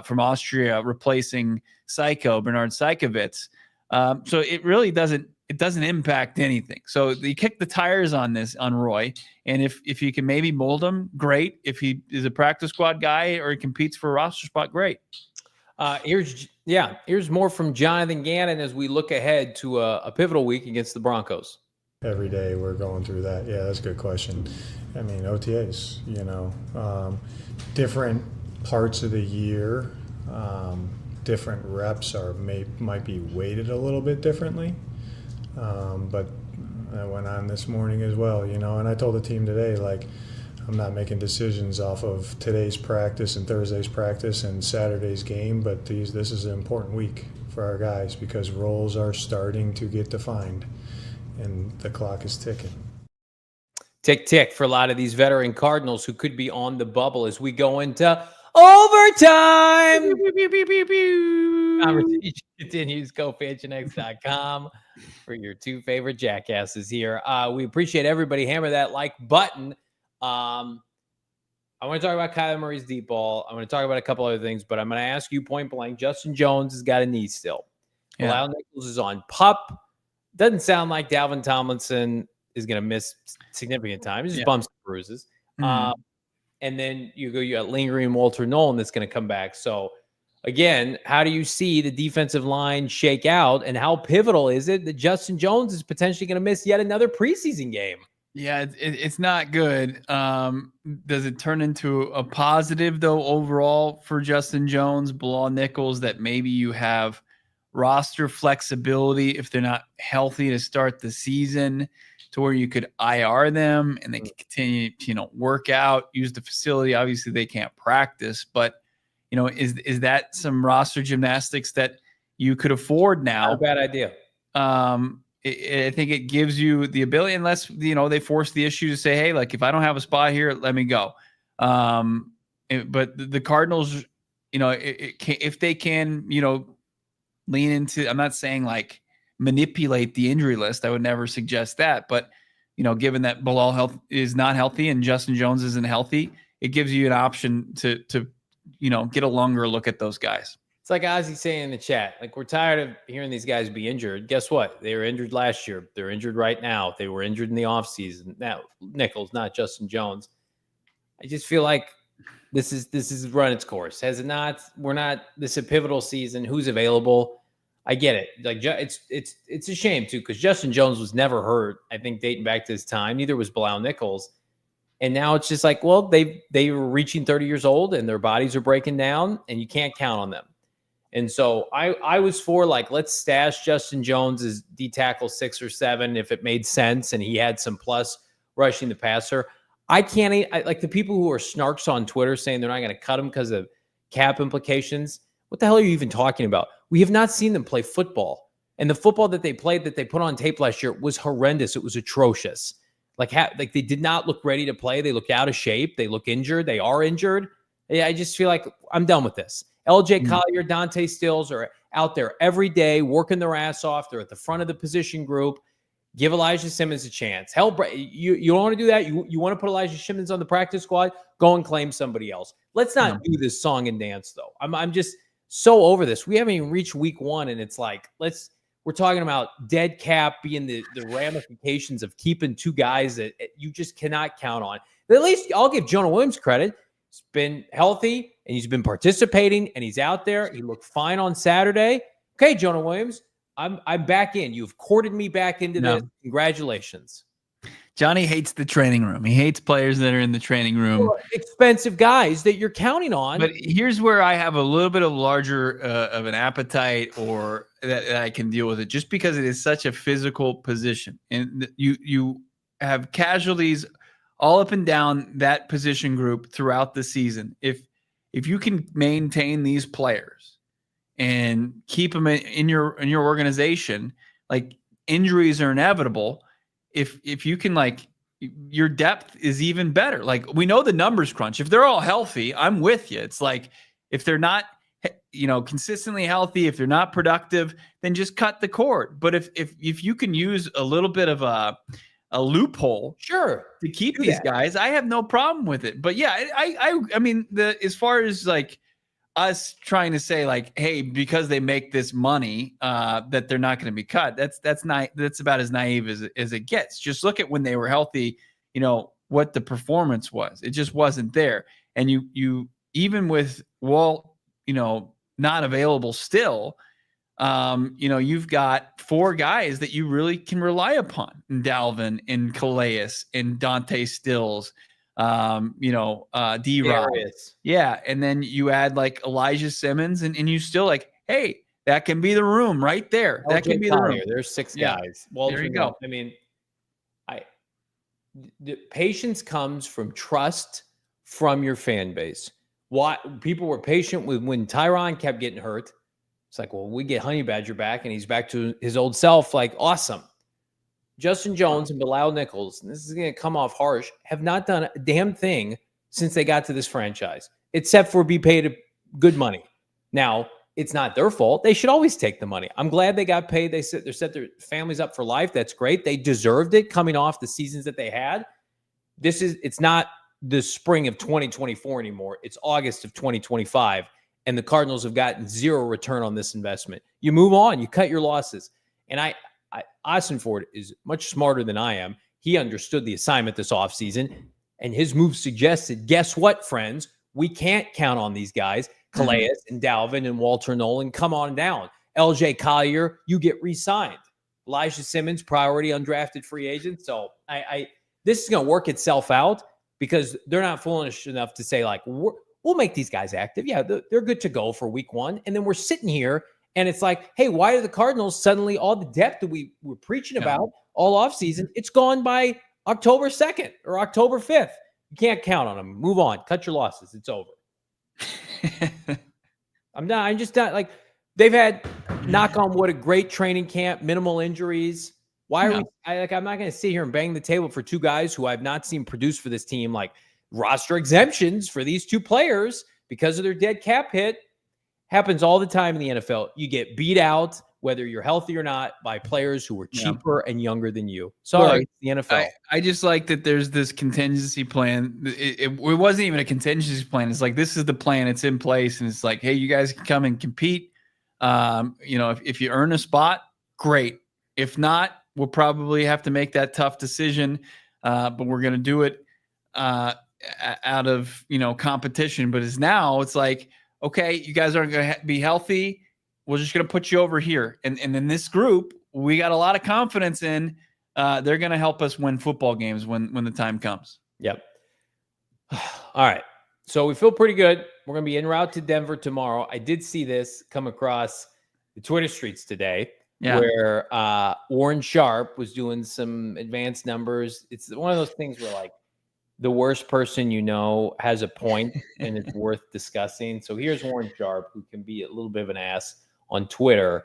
Speaker 1: from Austria, replacing Bernard Seikovits. So it really doesn't impact anything. So you kick the tires on Roy. And if you can maybe mold him, great. If he is a practice squad guy or he competes for a roster spot, great.
Speaker 2: Here's more from Jonathan Gannon as we look ahead to a pivotal week against the Broncos.
Speaker 4: Every day we're going through that. Yeah, that's a good question. I mean, OTAs, different parts of the year, different reps might be weighted a little bit differently. But I went on this morning as well, and I told the team today, like, I'm not making decisions off of today's practice and Thursday's practice and Saturday's game, but this is an important week for our guys because roles are starting to get defined and the clock is ticking.
Speaker 2: Tick, tick for a lot of these veteran Cardinals who could be on the bubble as we go into overtime. Conversation continues. Go PHNX.com for your 2 favorite jackasses here. We appreciate everybody. Hammer that like button. I want to talk about Kyler Murray's deep ball. I'm going to talk about a couple other things, but I'm going to ask you point blank. Justin Jones has got a knee still. Yeah. Lyle Nichols is on PUP. Doesn't sound like Dalvin Tomlinson is going to miss significant time. Just
Speaker 1: Yeah.
Speaker 2: bumps and bruises. And then you got lingering Walter Nolan that's going to come back. So again, how do you see the defensive line shake out, and how pivotal is it that Justin Jones is potentially going to miss yet another preseason game?
Speaker 1: Yeah, it's not good. Does it turn into a positive though overall for Justin Jones, Bilal Nichols, that maybe you have roster flexibility if they're not healthy to start the season, to where you could IR them and they can continue to, work out, use the facility? Obviously they can't practice, but is that some roster gymnastics that you could afford now?
Speaker 2: Not a bad idea.
Speaker 1: I think it gives you the ability, unless they force the issue to say, hey, like, if I don't have a spot here, let me go. But the Cardinals, if they can, lean into, I'm not saying like manipulate the injury list. I would never suggest that. But, given that Bilal is not healthy and Justin Jones isn't healthy, it gives you an option to get a longer look at those guys.
Speaker 2: It's like Ozzy saying in the chat, like, we're tired of hearing these guys be injured. Guess what? They were injured last year. They're injured right now. They were injured in the offseason. Now, Nichols, not Justin Jones. I just feel like this is run its course. Has it not? This is a pivotal season. Who's available? I get it. Like, it's a shame too, because Justin Jones was never hurt, I think, dating back to his time. Neither was Bilal Nichols. And now it's just like, well, they were reaching 30 years old and their bodies are breaking down, and you can't count on them. And so I was for, like, let's stash Justin Jones as D tackle 6 or 7 if it made sense and he had some plus rushing the passer. Like the people who are snarks on Twitter saying they're not going to cut him because of cap implications. What the hell are you even talking about? We have not seen them play football. And the football that they played, that they put on tape last year, was horrendous. It was atrocious. Like they did not look ready to play. They looked out of shape. They look injured. They are injured. Yeah, I just feel like I'm done with this. LJ Collier, Dante Stills are out there every day working their ass off. They're at the front of the position group. Give Elijah Simmons a chance. Hell, you don't want to do that? You want to put Elijah Simmons on the practice squad? Go and claim somebody else. Let's not do this song and dance, though. I'm just so over this. We haven't even reached week 1, and it's like, we're talking about dead cap being the ramifications of keeping 2 guys that you just cannot count on. But at least I'll give Jonah Williams credit. He's been healthy, and he's been participating, and he's out there. He looked fine on Saturday. Okay, Jonah Williams, I'm back in. You've courted me back into this. Congratulations.
Speaker 1: Johnny hates the training room. He hates players that are in the training room.
Speaker 2: Expensive guys that you're counting on.
Speaker 1: But here's where I have a little bit of larger of an appetite, or that I can deal with it, just because it is such a physical position. And you have casualties all up and down that position group throughout the season. If you can maintain these players and keep them in your organization, like, injuries are inevitable. If you can, like, your depth is even better. Like, we know the numbers crunch. If they're all healthy, I'm with you. It's like, if they're not, consistently healthy, if they're not productive, then just cut the cord. But if you can use a little bit of a loophole,
Speaker 2: sure,
Speaker 1: to keep these guys, I have no problem with it. But yeah, I mean, as far as like us trying to say, like, hey, because they make this money, that they're not going to be cut. That's about as naive as it gets. Just look at when they were healthy, what the performance was. It just wasn't there. And you even with Walt, not available still, you've got 4 guys that you really can rely upon: Dalvin and Calais and Dante Stills, D-Rob. Yeah. And then you add like Elijah Simmons and you still like, hey, that can be the room right there. That can be the room.
Speaker 2: There's 6 guys. Well,
Speaker 1: there you go.
Speaker 2: I mean, the patience comes from trust from your fan base. People were patient with when Tyron kept getting hurt. It's like, well, we get Honey Badger back and he's back to his old self. Like, awesome. Justin Jones and Bilal Nichols, and this is going to come off harsh, have not done a damn thing since they got to this franchise, except for be paid good money. Now, it's not their fault. They should always take the money. I'm glad they got paid. They set their families up for life. That's great. They deserved it coming off the seasons that they had. It's not the spring of 2024 anymore. It's August of 2025. And the Cardinals have gotten 0 return on this investment. You move on. You cut your losses. And Austin Ford is much smarter than I am. he understood the assignment this offseason, and his move suggested, guess what, friends? We can't count on these guys, Calais and Dalvin and Walter Nolan. Come on down. LJ Collier, you get re-signed. Elijah Simmons, priority undrafted free agent. So this is going to work itself out because they're not foolish enough to say, like, we'll make these guys active. Yeah, they're good to go for week 1. And then we're sitting here, and it's like, hey, why are the Cardinals suddenly all the depth that we were preaching about all offseason, it's gone by October 2nd or October 5th. You can't count on them. Move on. Cut your losses. It's over. I'm just not like they've had, knock on wood, a great training camp, minimal injuries. Why are I'm not going to sit here and bang the table for two guys who I've not seen produce for this team, like roster exemptions for these two players because of their dead cap hit. Happens all the time in the NFL. You get beat out, whether you're healthy or not, by players who were cheaper and younger than you. Sorry, the NFL.
Speaker 1: I just like that there's this contingency plan. It wasn't even a contingency plan. It's like, this is the plan. It's in place. And it's like, hey, you guys can come and compete. If you earn a spot, great. If not, we'll probably have to make that tough decision. But we're going to do it out of, competition. But it's like, okay, you guys aren't going to be healthy. We're just going to put you over here. And in this group, we got a lot of confidence in. They're going to help us win football games when the time comes.
Speaker 2: Yep. All right. So we feel pretty good. We're going to be en route to Denver tomorrow. I did see this come across the Twitter streets today where Warren Sharp was doing some advanced numbers. It's one of those things where, like, the worst person has a point and it's worth discussing. So here's Warren Sharp, who can be a little bit of an ass on Twitter.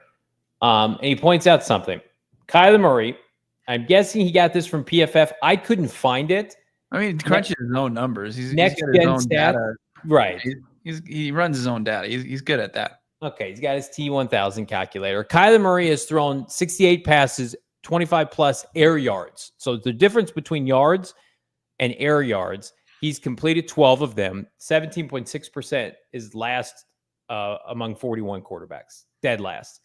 Speaker 2: And he points out something. Kyler Murray, I'm guessing he got this from PFF. I couldn't find it.
Speaker 1: I mean, crunching his own numbers. He's got his own data.
Speaker 2: Right.
Speaker 1: He runs his own data. He's good at that.
Speaker 2: Okay. He's got his T1000 calculator. Kyler Murray has thrown 68 passes, 25 plus air yards. So the difference between yards and air yards, he's completed 12 of them. 17.6% is last among 41 quarterbacks. Dead last.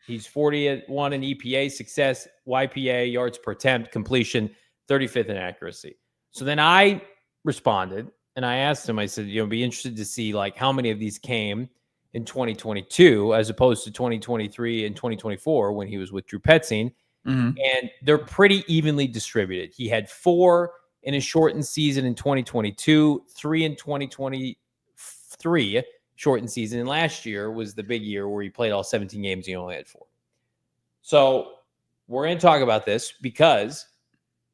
Speaker 2: He's 41 in EPA, success, YPA, yards per attempt, completion, 35th in accuracy. So then I responded and I asked him, I said, be interested to see, like, how many of these came in 2022 as opposed to 2023 and 2024 when he was with Drew Petzing. And they're pretty evenly distributed. He had 4 in a shortened season in 2022, 3 in 2023 shortened season. And last year was the big year where he played all 17 games. He only had 4. So we're going to talk about this because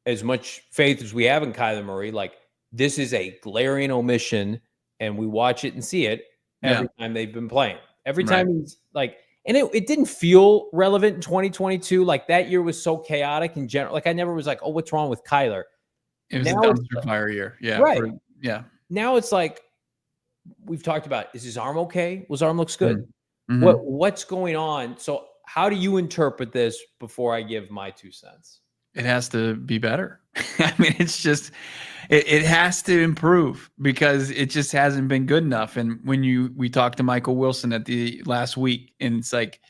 Speaker 2: as much faith as we have in Kyler Murray, like, this is a glaring omission and we watch it and see it every time they've been playing. Every time he's like, and it didn't feel relevant in 2022. Like, that year was so chaotic in general. Like, I never was like, oh, what's wrong with Kyler?
Speaker 1: It was a dumpster fire year. Yeah.
Speaker 2: Right. Now it's like, we've talked about, is his arm okay? His arm looks good. What's going on? So how do you interpret this before I give my 2 cents?
Speaker 1: It has to be better. I mean, it's just, it has to improve because it just hasn't been good enough. And when we talked to Michael Wilson at the last week, and it's like,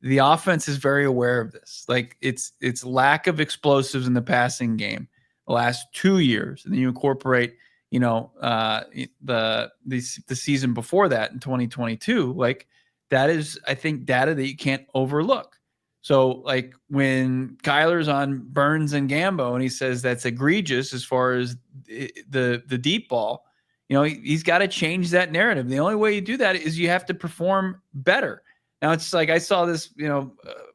Speaker 1: the offense is very aware of this. Like, it's lack of explosives in the passing game the last 2 years. And then you incorporate, the season before that in 2022, like, that is, I think, data that you can't overlook. So, like, when Kyler's on Burns and Gambo and he says that's egregious as far as the deep ball, he's got to change that narrative. The only way you do that is you have to perform better. Now, it's like, I saw this,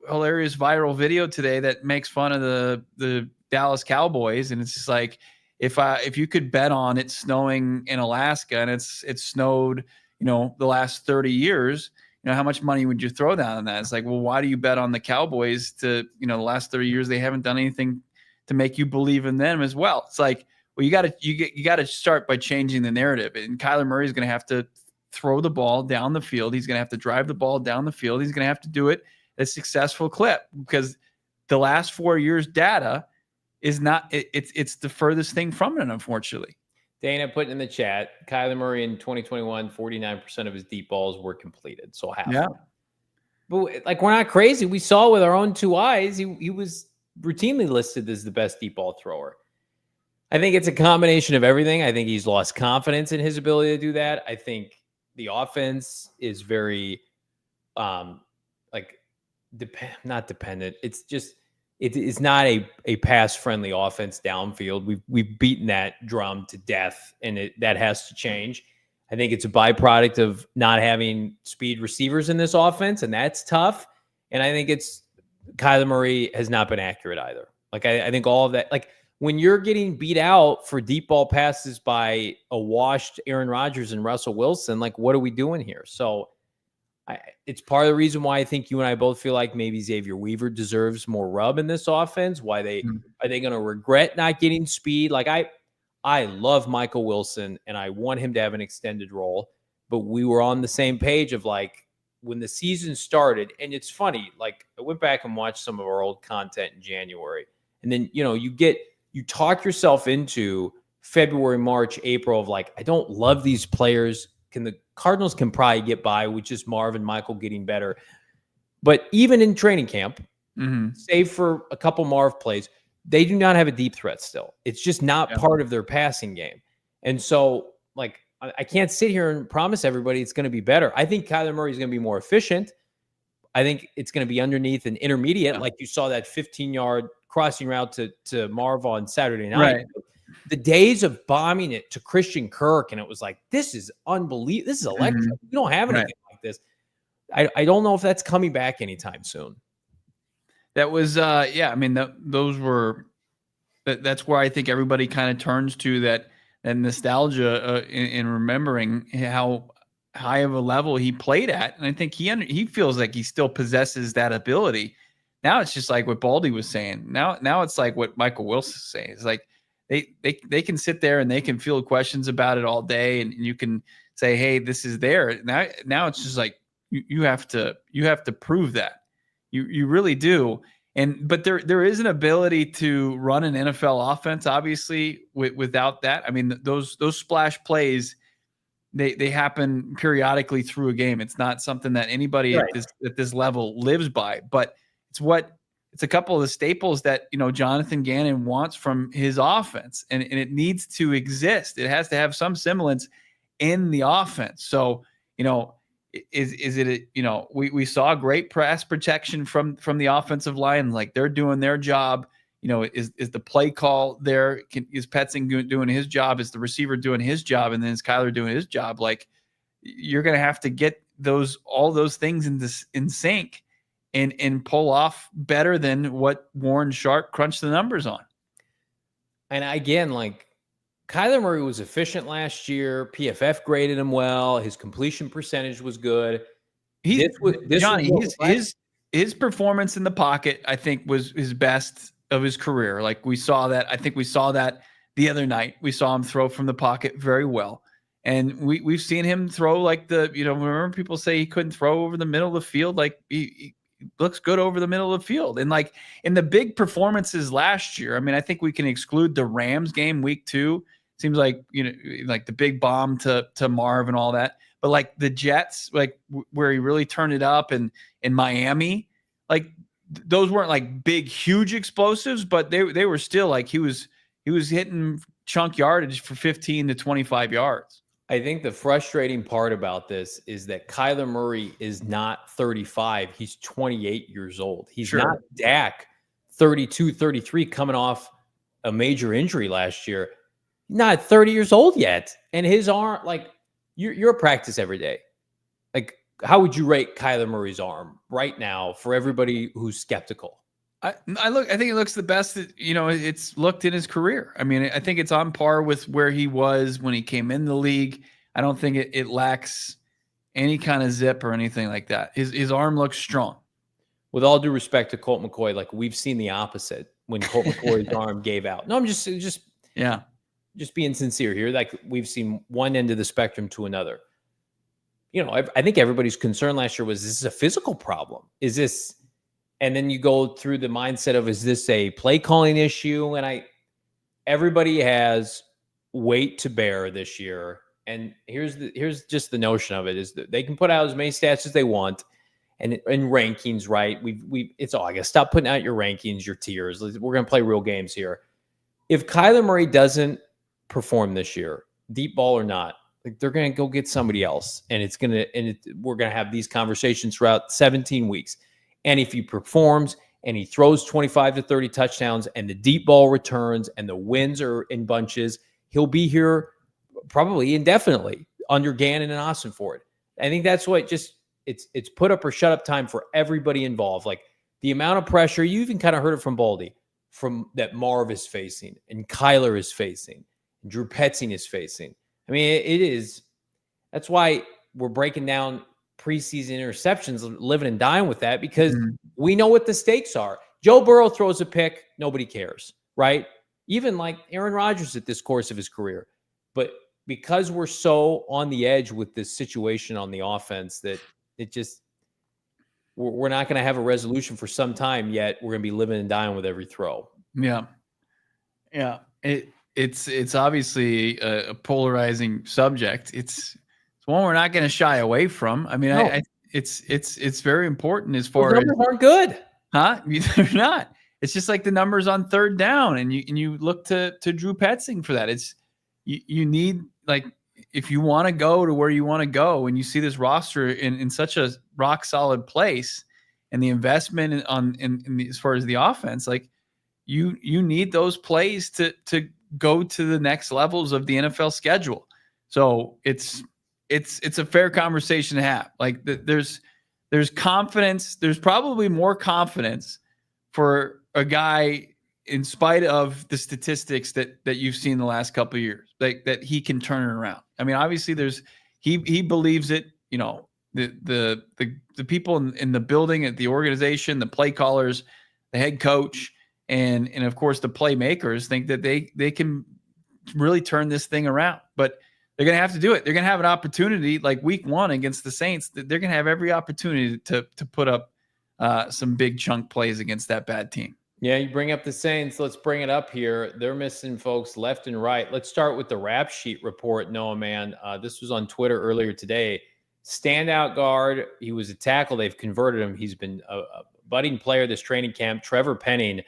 Speaker 1: hilarious viral video today that makes fun of the Dallas Cowboys, and it's just like, if you could bet on it snowing in Alaska and it's snowed, the last 30 years. How much money would you throw down on that? It's like, well, why do you bet on the Cowboys the last 30 years? They haven't done anything to make you believe in them as well. It's like, well, you got to start by changing the narrative. And Kyler Murray is going to have to throw the ball down the field. He's going to have to drive the ball down the field. He's going to have to do it at a successful clip because the last 4 years data is not, it's the furthest thing from it, unfortunately.
Speaker 2: Dana put in the chat, Kyler Murray in 2021, 49% of his deep balls were completed. So half.
Speaker 1: Yeah.
Speaker 2: But, like, we're not crazy. We saw with our own 2 eyes, he was routinely listed as the best deep ball thrower. I think it's a combination of everything. I think he's lost confidence in his ability to do that. I think the offense is very, not dependent. It's just, it is not a pass-friendly offense downfield. We've beaten that drum to death, and that has to change. I think it's a byproduct of not having speed receivers in this offense, and that's tough. And I think it's Kyler Murray has not been accurate either. Like, I think all of that, like, when you're getting beat out for deep ball passes by a washed Aaron Rodgers and Russell Wilson, like, what are we doing here? So it's part of the reason why I think you and I both feel like maybe Xavier Weaver deserves more rub in this offense. Why are they going to regret not getting speed? Like, I love Michael Wilson and I want him to have an extended role, but we were on the same page of, like, when the season started, and it's funny, like, I went back and watched some of our old content in January, and then, you talk yourself into February, March, April of, like, I don't love these players. The Cardinals can probably get by with just Marvin Michael getting better. But even in training camp, save for a couple Marv plays, they do not have a deep threat still. It's just not part of their passing game. And so, like, I can't sit here and promise everybody it's going to be better. I think Kyler Murray is going to be more efficient. I think it's going to be underneath an intermediate, like you saw that 15-yard crossing route to Marv on Saturday night. Right. The days of bombing it to Christian Kirk, and it was like, this is unbelievable. This is electric. We don't have anything like this. I don't know if that's coming back anytime soon.
Speaker 1: That was, I mean, those were, that's where I think everybody kind of turns to that nostalgia in remembering how high of a level he played at. And I think he feels like he still possesses that ability. Now it's just like what Baldy was saying. Now it's like what Michael Wilson's saying. It's like they can sit there and they can field questions about it all day, and you can say, hey, this is there. Now it's just like you have to prove that. You really do. But there is an ability to run an NFL offense, obviously, without that. I mean, those splash plays, they happen periodically through a game. It's not something that anybody at this level lives by, but it's a couple of the staples that, Jonathan Gannon wants from his offense, and it needs to exist. It has to have some semblance in the offense. So, is it, we saw great pass protection from the offensive line. Like, they're doing their job. Is the play call there? Is Petzing doing his job? Is the receiver doing his job? And then is Kyler doing his job? Like, you're going to have to get all those things in sync and pull off better than what Warren Sharp crunched the numbers on.
Speaker 2: And again, like, Kyler Murray was efficient last year. PFF graded him well. His completion percentage was good. His performance in the pocket, I think, was his best of his career. Like, we saw that. I think we saw that the other night. We saw him throw from the pocket very well. And we've seen him throw like remember people say he couldn't throw over the middle of the field. Like, he looks good over the middle of the field. And, like, in the big performances last year, I mean, I think we can exclude the Rams game week 2. Seems like, like the big bomb to Marv and all that. But, like, the Jets, like, where he really turned it up, and in Miami, like, those weren't like big, huge explosives, but they were still, like, he was hitting chunk yardage for 15 to 25 yards. I think the frustrating part about this is that Kyler Murray is not 35. He's 28 years old. He's not Dak, 32, 33, coming off a major injury last year. Not 30 years old yet. And his arm, like, you're at practice every day. Like, how would you rate Kyler Murray's arm right now for everybody who's skeptical?
Speaker 1: I think it looks the best that, it's looked in his career. I mean, I think it's on par with where he was when he came in the league. I don't think it lacks any kind of zip or anything like that. His arm looks strong.
Speaker 2: With all due respect to Colt McCoy, like, we've seen the opposite when Colt McCoy's arm gave out. No, I'm just being sincere here. Like, we've seen one end of the spectrum to another. I think everybody's concern last year was, is this a physical problem? Is this, and then you go through the mindset of, is this a play calling issue? And everybody has weight to bear this year. And here's just the notion of it, is that they can put out as many stats as they want. and rankings, right? It's August. Stop putting out your rankings, your tiers. We're going to play real games here. If Kyler Murray doesn't perform this year, deep ball or not, like they're going to go get somebody else, and we're going to have these conversations throughout 17 weeks. And if he performs and he throws 25 to 30 touchdowns and the deep ball returns and the wins are in bunches, he'll be here probably indefinitely under Gannon and Ossenford. I think that's what it's put up or shut up time for everybody involved. Like the amount of pressure, you even kind of heard it from Baldy, from that Marv is facing and Kyler is facing and Drew Petzing is facing. I mean, that's why we're breaking down preseason interceptions, living and dying with that, because we know what the stakes are. Joe Burrow throws a pick, nobody cares, right? Even like Aaron Rodgers at this course of his career. But because we're so on the edge with this situation on the offense that we're not going to have a resolution for some time yet. We're going to be living and dying with every throw.
Speaker 1: Yeah. Yeah. It's obviously a polarizing subject. It's one we're not going to shy away from. I mean, no. It's very important as far as
Speaker 2: numbers aren't good,
Speaker 1: huh? They're not. It's just like the numbers on third down, and you look to Drew Petzing for that. It's you need, like, if you want to go to where you want to go, and you see this roster in such a rock solid place, and the investment in as far as the offense, like you need those plays to go to the next levels of the NFL schedule. So it's a fair conversation to have. Like there's confidence. There's probably more confidence for a guy, in spite of the statistics that you've seen the last couple of years, like that he can turn it around. I mean, obviously he believes it. You know, the people in the building, at the organization, the play callers, the head coach, and of course the playmakers think that they can really turn this thing around. But they're going to have to do it. They're going to have an opportunity, like week 1 against the Saints. They're going to have every opportunity to put up some big chunk plays against that bad team.
Speaker 2: Yeah, you bring up the Saints. Let's bring it up here. They're missing folks left and right. Let's start with the rap sheet report, Noah, man. This was on Twitter earlier today. Standout guard. He was a tackle. They've converted him. He's been a budding player this training camp. Trevor Penning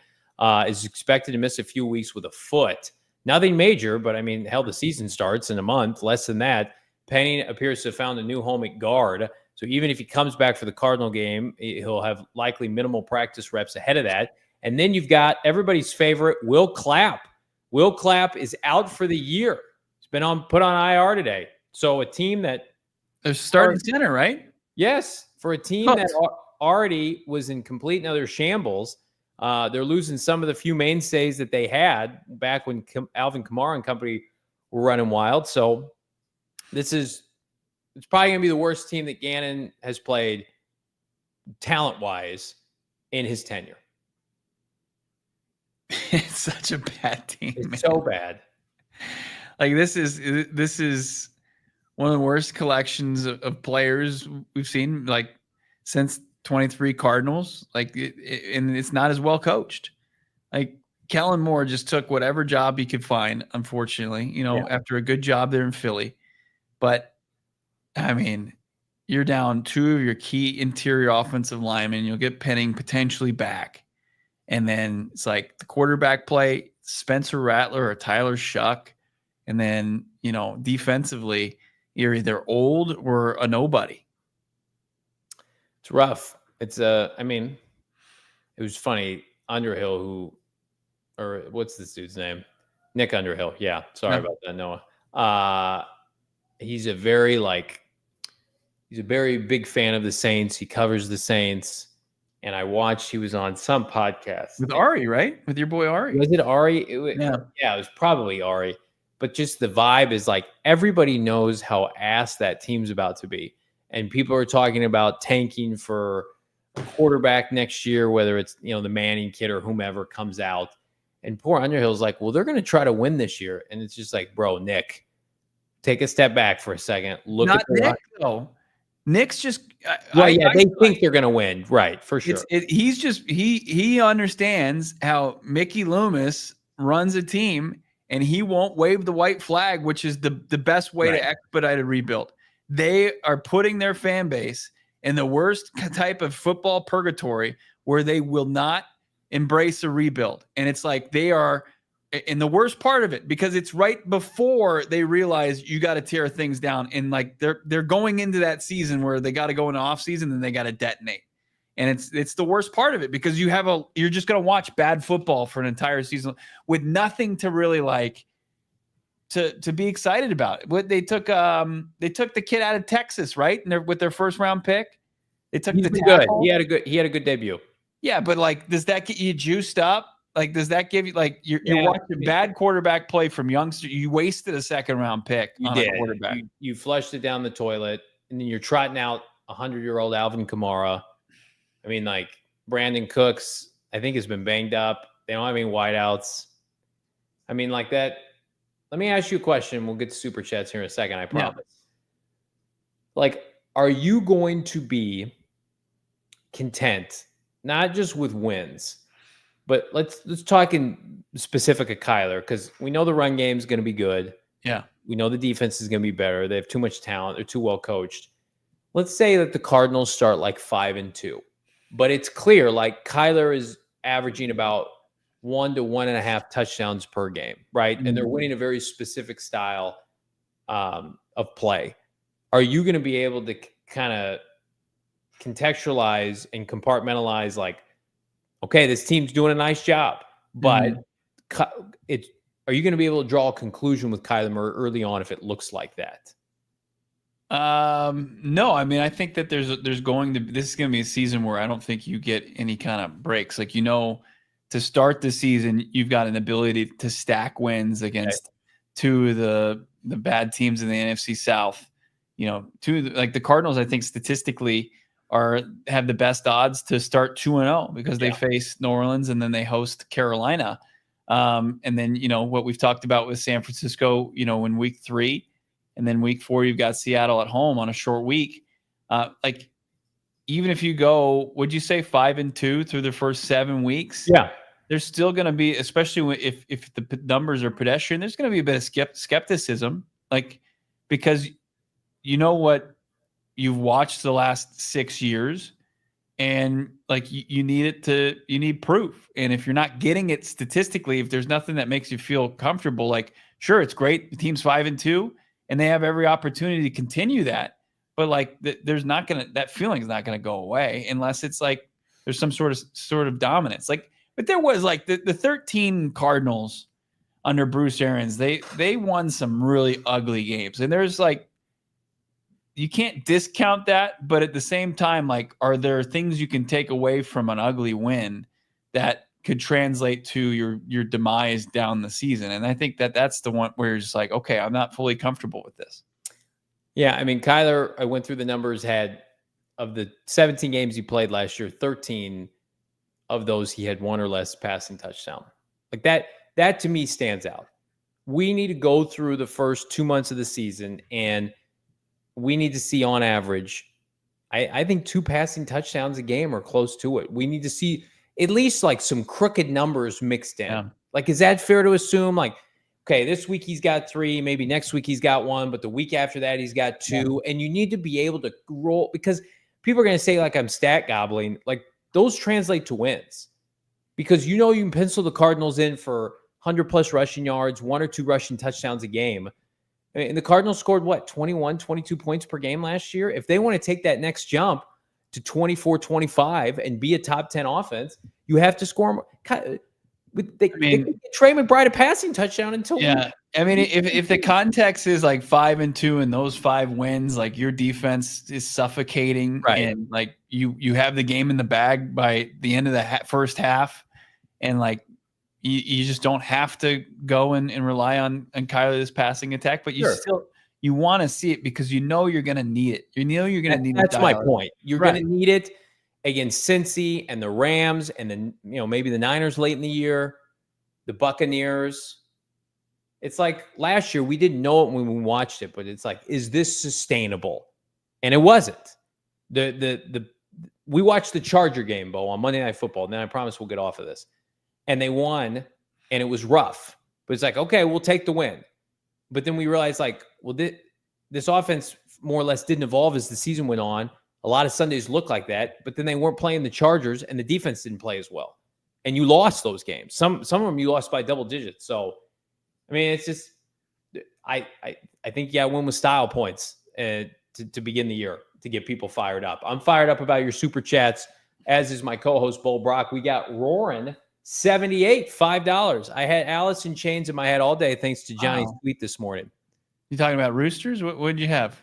Speaker 2: is expected to miss a few weeks with a foot. Nothing major, but I mean, hell, the season starts in a month, less than that. Penning appears to have found a new home at guard. So even if he comes back for the Cardinal game, he'll have likely minimal practice reps ahead of that. And then you've got everybody's favorite, Will Clapp. Will Clapp is out for the year. He's been put on IR today. So a team that
Speaker 1: they're starting center, right?
Speaker 2: Yes, for a team that already was in complete and utter shambles. They're losing some of the few mainstays that they had back when Alvin Kamara and company were running wild. So it's probably going to be the worst team that Gannon has played talent-wise in his tenure.
Speaker 1: It's such a bad team.
Speaker 2: It's so bad.
Speaker 1: Like this is one of the worst collections of players we've seen, like, since 23 Cardinals. Like and it's not as well coached. Like Kellen Moore just took whatever job he could find, unfortunately, after a good job there in Philly. But I mean, you're down 2 of your key interior offensive linemen. You'll get Penning potentially back. And then it's like the quarterback play, Spencer Rattler or Tyler Shuck. And then, defensively, you're either old or a nobody.
Speaker 2: It's rough. It's it was funny. Underhill, what's this dude's name? Nick Underhill. Yeah. Sorry about that, Noah. He's a very big fan of the Saints. He covers the Saints. And I watched, he was on some podcast.
Speaker 1: With Ari, right? With your boy Ari.
Speaker 2: Was it Ari?
Speaker 1: Yeah,
Speaker 2: it was probably Ari. But just the vibe is like everybody knows how ass that team's about to be. And people are talking about tanking for a quarterback next year, whether it's, the Manning kid or whomever comes out. And poor Underhill's like, well, they're going to try to win this year. And it's just like, bro, Nick, take a step back for a second. Look
Speaker 1: Not
Speaker 2: at the
Speaker 1: Nick, though. Nick's just
Speaker 2: they think they're going to win, right? For sure.
Speaker 1: He's just he understands how Mickey Loomis runs a team, and he won't wave the white flag, which is the best way to expedite a rebuild. They are putting their fan base in the worst type of football purgatory where they will not embrace a rebuild. And it's like they are in the worst part of it because it's right before they realize you got to tear things down. And like they're going into that season where they got to go into off season and they got to detonate. And it's the worst part of it because you're just going to watch bad football for an entire season with nothing to really like to be excited about. What they took the kid out of Texas, right? And with their first round pick, they took the tackle.
Speaker 2: Good. He had a good debut.
Speaker 1: Yeah, but like, does that get you juiced up? Like, does that give you like you're watching bad quarterback play from youngster? You wasted a second round pick on a quarterback.
Speaker 2: You flushed it down the toilet, and then you're trotting out 100-year-old Alvin Kamara. I mean, like Brandon Cooks, I think has been banged up. They don't have any wideouts. I mean, like that. Let me ask you a question. We'll get to super chats here in a second. I promise. Yeah. Like, are you going to be content, not just with wins, but let's talk in specific of Kyler, because we know the run game is going to be good.
Speaker 1: Yeah.
Speaker 2: We know the defense is going to be better. They have too much talent. They're too well coached. Let's say that the Cardinals start like 5-2, but it's clear like Kyler is averaging about 1 to 1.5 touchdowns per game, right? Mm-hmm. And they're winning a very specific style of play. Are you going to be able to kind of contextualize and compartmentalize like, okay, this team's doing a nice job, but are you going to be able to draw a conclusion with Kyler Murray early on if it looks like that?
Speaker 1: No, I mean, I think that this is going to be a season where I don't think you get any kind of breaks. Like, to start the season, you've got an ability to stack wins against two of the bad teams in the NFC South. The Cardinals, I think statistically have the best odds to start 2-0 because they face New Orleans and then they host Carolina. And then, what we've talked about with San Francisco, in week 3 and then week 4, you've got Seattle at home on a short week. Like, even if you go, would you say 5-2 through the first 7 weeks?
Speaker 2: Yeah.
Speaker 1: There's still going to be, especially if the numbers are pedestrian, there's going to be a bit of skepticism, like, because what you've watched the last 6 years and like you need proof. And if you're not getting it statistically, if there's nothing that makes you feel comfortable, like, sure, it's great. The team's 5-2 and they have every opportunity to continue that. But like that feeling is not going to go away unless it's like there's some sort of dominance. Like, but there was like the 13 Cardinals under Bruce Arians. They won some really ugly games, and there's like you can't discount that. But at the same time, like, are there things you can take away from an ugly win that could translate to your demise down the season? And I think that's the one where you're just like, okay, I'm not fully comfortable with this.
Speaker 2: Yeah, I mean, Kyler, I went through the numbers, had of the 17 games he played last year, 13 of those he had 1 or less passing touchdown. Like that to me stands out. We need to go through the first 2 months of the season and we need to see on average, I think 2 passing touchdowns a game or close to it. We need to see at least like some crooked numbers mixed in. Yeah. Like, is that fair to assume? Like, okay, this week he's got 3, maybe next week he's got 1, but the week after that he's got 2. Yeah. And you need to be able to roll, because people are going to say like I'm stat gobbling. Like, those translate to wins, because you can pencil the Cardinals in for 100+ rushing yards, 1 or 2 rushing touchdowns a game. I mean, and the Cardinals scored 21, 22 points per game last year. If they want to take that next jump to 24, 25 and be a top 10 offense, you have to score more. They get Trey McBride a passing touchdown until
Speaker 1: I mean, if the context is like 5-2 and those 5 wins, like your defense is suffocating, right? And like you have the game in the bag by the end of the first half, and like you just don't have to go and rely on Kyler's passing attack, but you want to see it because you're going to need it. You're going to need it.
Speaker 2: That's my point. You're going to need it against Cincy and the Rams, and then maybe the Niners late in the year, the Buccaneers. It's like last year we didn't know it when we watched it, but it's like, is this sustainable? And it wasn't. We watched the Charger game, Bo, on Monday Night Football, and then I promise we'll get off of this. And they won, and it was rough. But it's like, okay, we'll take the win. But then we realized, like, well, this offense more or less didn't evolve as the season went on. A lot of Sundays look like that, but then they weren't playing the Chargers and the defense didn't play as well. And you lost those games. Some of them you lost by double digits. So, I mean, it's just I think win with style points to begin the year to get people fired up. I'm fired up about your super chats, as is my co-host Bull Brock. We got Roarin 78, $5. I had Alice in Chains in my head all day thanks to Johnny's tweet this morning.
Speaker 1: You talking about Roosters? What did you have?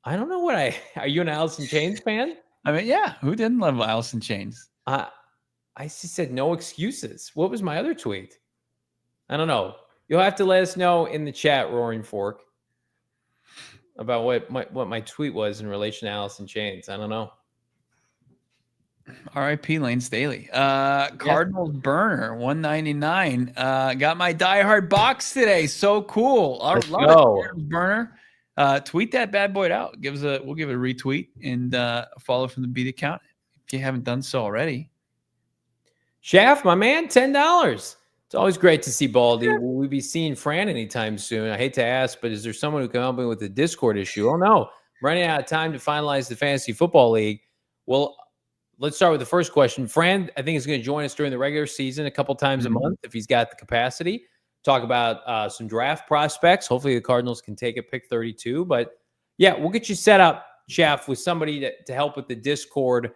Speaker 2: I don't know what are you an Alice in Chains fan?
Speaker 1: I mean, yeah, who didn't love Alice in Chains?
Speaker 2: I just said no excuses. What was my other tweet? I don't know. You'll have to let us know in the chat, Roaring Fork, about what my tweet was in relation to Alice in Chains. I don't know.
Speaker 1: R.I.P. Lane Staley. Cardinals burner 199. Got my diehard box today. So cool.
Speaker 2: Let's go.
Speaker 1: Burner. Tweet that bad boy out. We'll give it a retweet and a follow from the beat account if you haven't done so already.
Speaker 2: Shaft, my man, $10. It's always great to see Baldy. Will we be seeing Fran anytime soon? I hate to ask, but is there someone who can help me with the Discord issue? Oh no, I'm running out of time to finalize the Fantasy Football League. Well, let's start with the first question. Fran, I think, is going to join us during the regular season a couple times a month if he's got the capacity. Talk about some draft prospects. Hopefully the Cardinals can take it, pick 32. But yeah, we'll get you set up, Shaft, with somebody to help with the Discord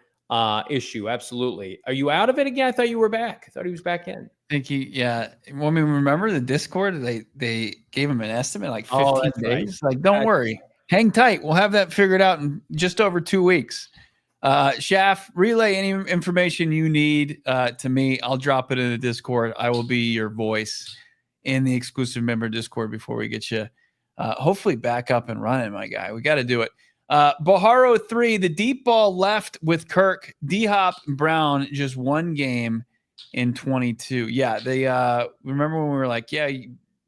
Speaker 2: issue. Absolutely. Are you out of it again? I thought you were back. I thought he was back in.
Speaker 1: Thank you. Yeah. Well, I mean, remember the Discord? They gave him an estimate like 15 days. Right. Like, don't worry. Hang tight. We'll have that figured out in just over 2 weeks. Shaft, relay any information you need to me. I'll drop it in the Discord. I will be your voice in the exclusive member Discord before we get you hopefully back up and running, my guy. We got to do it. Baharo 3, the deep ball left with Kirk, D-Hop, Brown, just one game in 22. Yeah, they remember when we were like, yeah,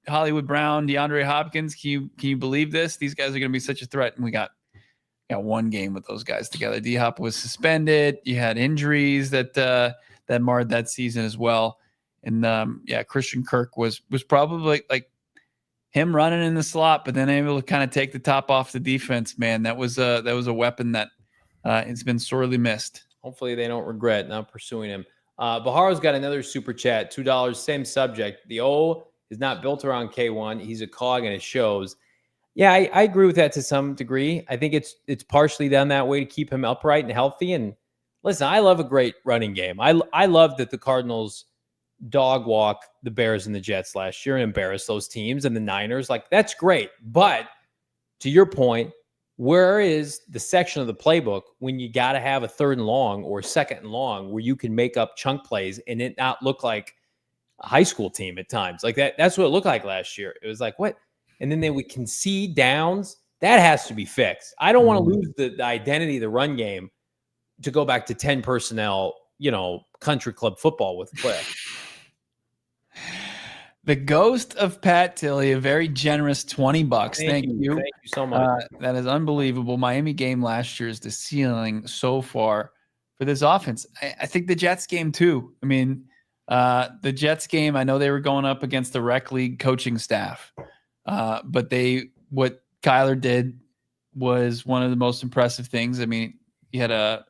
Speaker 1: Hollywood Brown, DeAndre Hopkins, can you believe this? These guys are going to be such a threat. And we got one game with those guys together. D-Hop was suspended. You had injuries that marred that season as well. And Christian Kirk was probably like him running in the slot, but then able to kind of take the top off the defense. Man, that was a weapon that it's been sorely missed.
Speaker 2: Hopefully they don't regret not pursuing him. Baharo's got another super chat, $2, same subject. The O is not built around K1. He's a cog and it shows. Yeah, I agree with that to some degree. I think it's partially done that way to keep him upright and healthy. And listen, I love a great running game. I love that the Cardinals dog walk the Bears and the Jets last year and embarrass those teams and the Niners. Like, that's great. But to your point, where is the section of the playbook when you got to have a 3rd and long or 2nd and long where you can make up chunk plays and it not look like a high school team at times? Like that's what it looked like last year. It was like, what? And then they would concede downs. That has to be fixed. I don't want to lose the identity of the run game to go back to 10 personnel, country club football with Cliff.
Speaker 1: The ghost of Pat Tilley, a very generous $20. Thank you.
Speaker 2: Thank you so much.
Speaker 1: That is unbelievable. Miami game last year is the ceiling so far for this offense. I think the Jets game too. I mean, the Jets game, I know they were going up against the rec league coaching staff, but what Kyler did was one of the most impressive things. I mean, he had a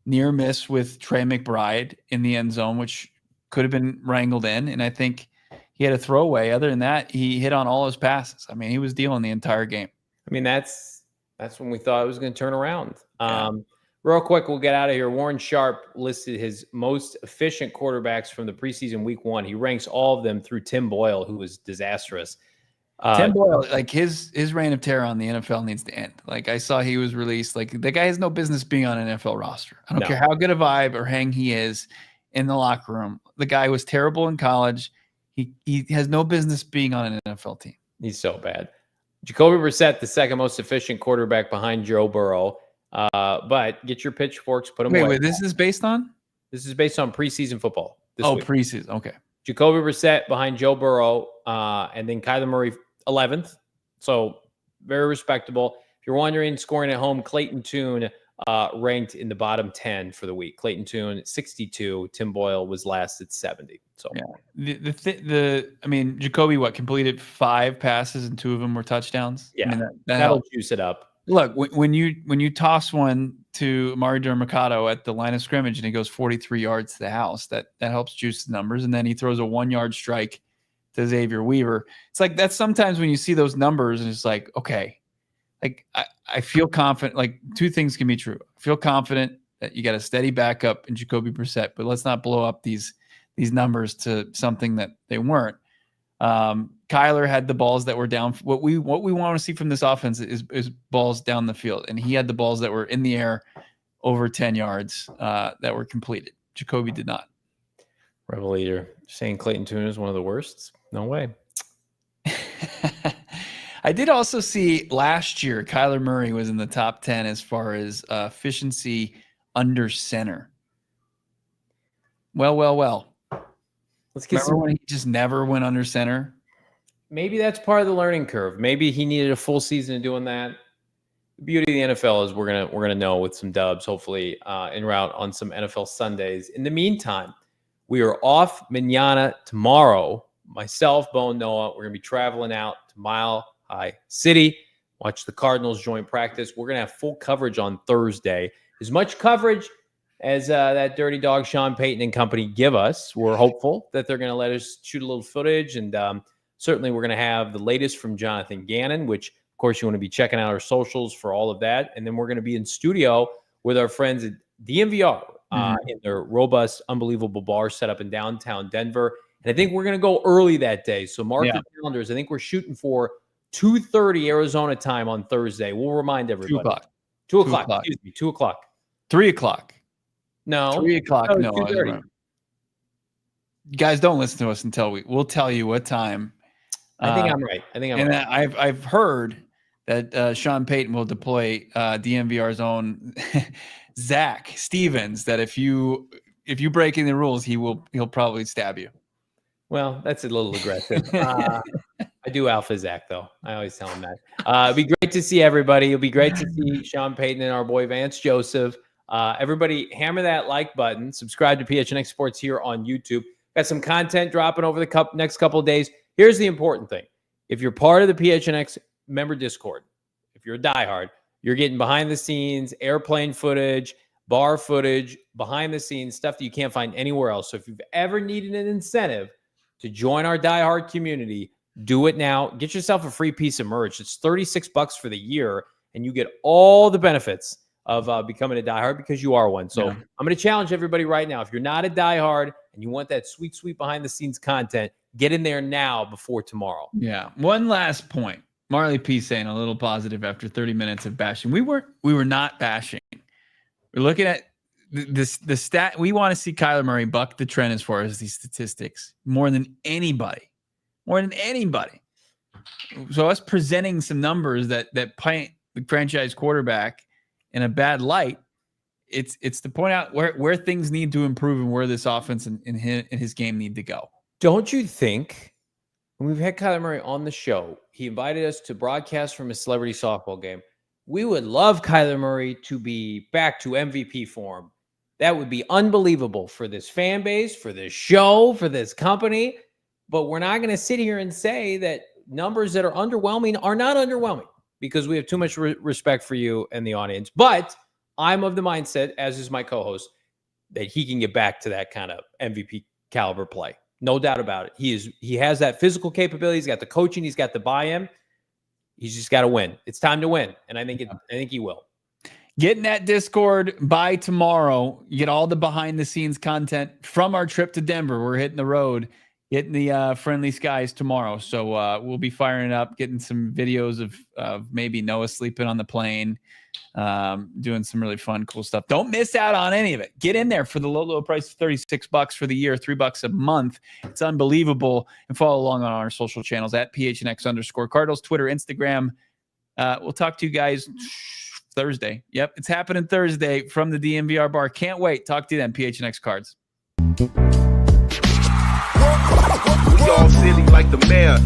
Speaker 1: near miss with Trey McBride in the end zone, which could have been wrangled in. And I think he had a throwaway. Other than that, he hit on all his passes. I mean, he was dealing the entire game.
Speaker 2: I mean, that's when we thought it was going to turn around. Real quick, we'll get out of here. Warren Sharp listed his most efficient quarterbacks from the preseason week 1. He ranks all of them through Tim Boyle, who was disastrous.
Speaker 1: Tim Boyle, like his reign of terror on the NFL needs to end. Like, I saw he was released. Like, the guy has no business being on an NFL roster. I don't care how good a vibe or hang he is in the locker room. The guy was terrible in college. He has no business being on an NFL team.
Speaker 2: He's so bad. Jacoby Brissett, the second most efficient quarterback behind Joe Burrow. But get your pitchforks, put them away.
Speaker 1: Wait, this is based on?
Speaker 2: This is based on preseason football. Week.
Speaker 1: Preseason. Okay.
Speaker 2: Jacoby Brissett behind Joe Burrow, and then Kyler Murray 11th. So very respectable. If you're wondering, scoring at home, Clayton Tune ranked in the bottom 10 for the week. Clayton Tune 62. Tim Boyle was last at 70. So
Speaker 1: yeah, I mean, Jacoby completed 5 passes and 2 of them were touchdowns.
Speaker 2: Yeah,
Speaker 1: I mean,
Speaker 2: that'll juice it up.
Speaker 1: Look, when you toss one to Amari Mercado at the line of scrimmage and he goes 43 yards to the house, that helps juice the numbers. And then he throws a 1-yard strike to Xavier Weaver. It's like that's sometimes when you see those numbers and it's like, okay, like I feel confident. Like two things can be true. I feel confident that you got a steady backup in Jacoby Brissett, but let's not blow up these numbers to something that they weren't. Kyler had the balls that were down. What we want to see from this offense is balls down the field, and he had the balls that were in the air over 10 yards that were completed. Jacoby did not.
Speaker 2: Rebel Leader saying Clayton Tune is one of the worst. No way.
Speaker 1: I did also see last year Kyler Murray was in the top 10 as far as efficiency under center. Well.
Speaker 2: Let's get
Speaker 1: Remember when he just never went under center?
Speaker 2: Maybe that's part of the learning curve. Maybe he needed a full season of doing that. The beauty of the NFL is we're gonna know with some dubs, hopefully en route on some NFL Sundays. In the meantime, we are off mañana tomorrow. Myself, Bo, and Noah, we're gonna be traveling out to Mile High City, watch the Cardinals joint practice. We're gonna have full coverage on Thursday. As much coverage as that dirty dog Sean Payton and company give us. We're hopeful that they're going to let us shoot a little footage. And certainly we're going to have the latest from Jonathan Gannon, which, of course, you want to be checking out our socials for all of that. And then we're going to be in studio with our friends at DMVR in their robust, unbelievable bar set up in downtown Denver. And I think we're going to go early that day. So mark the calendars. I think we're shooting for 2:30 Arizona time on Thursday. We'll remind everybody.
Speaker 1: 2 o'clock.
Speaker 2: 2 o'clock. Excuse me. 2 o'clock.
Speaker 1: 3 o'clock.
Speaker 2: No.
Speaker 1: 3 o'clock. No.
Speaker 2: 2:30.
Speaker 1: Guys, don't listen to us until we'll tell you what time.
Speaker 2: I think I'm right.
Speaker 1: And I've heard that Sean Payton will deploy DMVR's own Zach Stevens. That if you break any rules, he'll probably stab you.
Speaker 2: Well, that's a little aggressive. I do alpha Zach though. I always tell him that. It'd be great to see everybody. It'll be great to see Sean Payton and our boy Vance Joseph. Everybody hammer that like button. Subscribe to PHNX Sports here on YouTube. Got some content dropping over the next couple of days. Here's the important thing. If you're part of the PHNX member Discord, if you're a diehard, you're getting behind the scenes, airplane footage, bar footage, behind the scenes, stuff that you can't find anywhere else. So if you've ever needed an incentive to join our diehard community, do it now. Get yourself a free piece of merch. It's $36 for the year, and you get all the benefits of becoming a diehard because you are one. So I'm going to challenge everybody right now. If you're not a diehard and you want that sweet behind the scenes content, get in there now before tomorrow.
Speaker 1: Yeah. One last point. Marley P saying a little positive after 30 minutes of bashing. We were not bashing. We're looking at the stat. We want to see Kyler Murray buck the trend as far as these statistics more than anybody. So us presenting some numbers that paint the franchise quarterback in a bad light, it's to point out where things need to improve and where this offense and his game need to go.
Speaker 2: Don't you think when we've had Kyler Murray on the show, he invited us to broadcast from a celebrity softball game? We would love Kyler Murray to be back to MVP form. That would be unbelievable for this fan base, for this show, for this company. But we're not going to sit here and say that numbers that are underwhelming are not underwhelming because we have too much respect for you and the audience. But I'm of the mindset, as is my co-host, that he can get back to that kind of MVP caliber play. No doubt about it. He has that physical capability. He's got the coaching. He's got the buy-in. He's just got to win. It's time to win, and I think he will.
Speaker 1: Get in that Discord by tomorrow. You get all the behind-the-scenes content from our trip to Denver. We're hitting the road, getting the friendly skies tomorrow. So we'll be firing it up, getting some videos of maybe Noah sleeping on the plane, doing some really fun, cool stuff. Don't miss out on any of it. Get in there for the low price of $36 for the year, $3 a month. It's unbelievable. And follow along on our social channels at PHNX_Cardinals, Twitter, Instagram. We'll talk to you guys Thursday. Yep, it's happening Thursday from the DMVR bar. Can't wait. Talk to you then, PHNX Cards.
Speaker 6: We all silly like the mayor.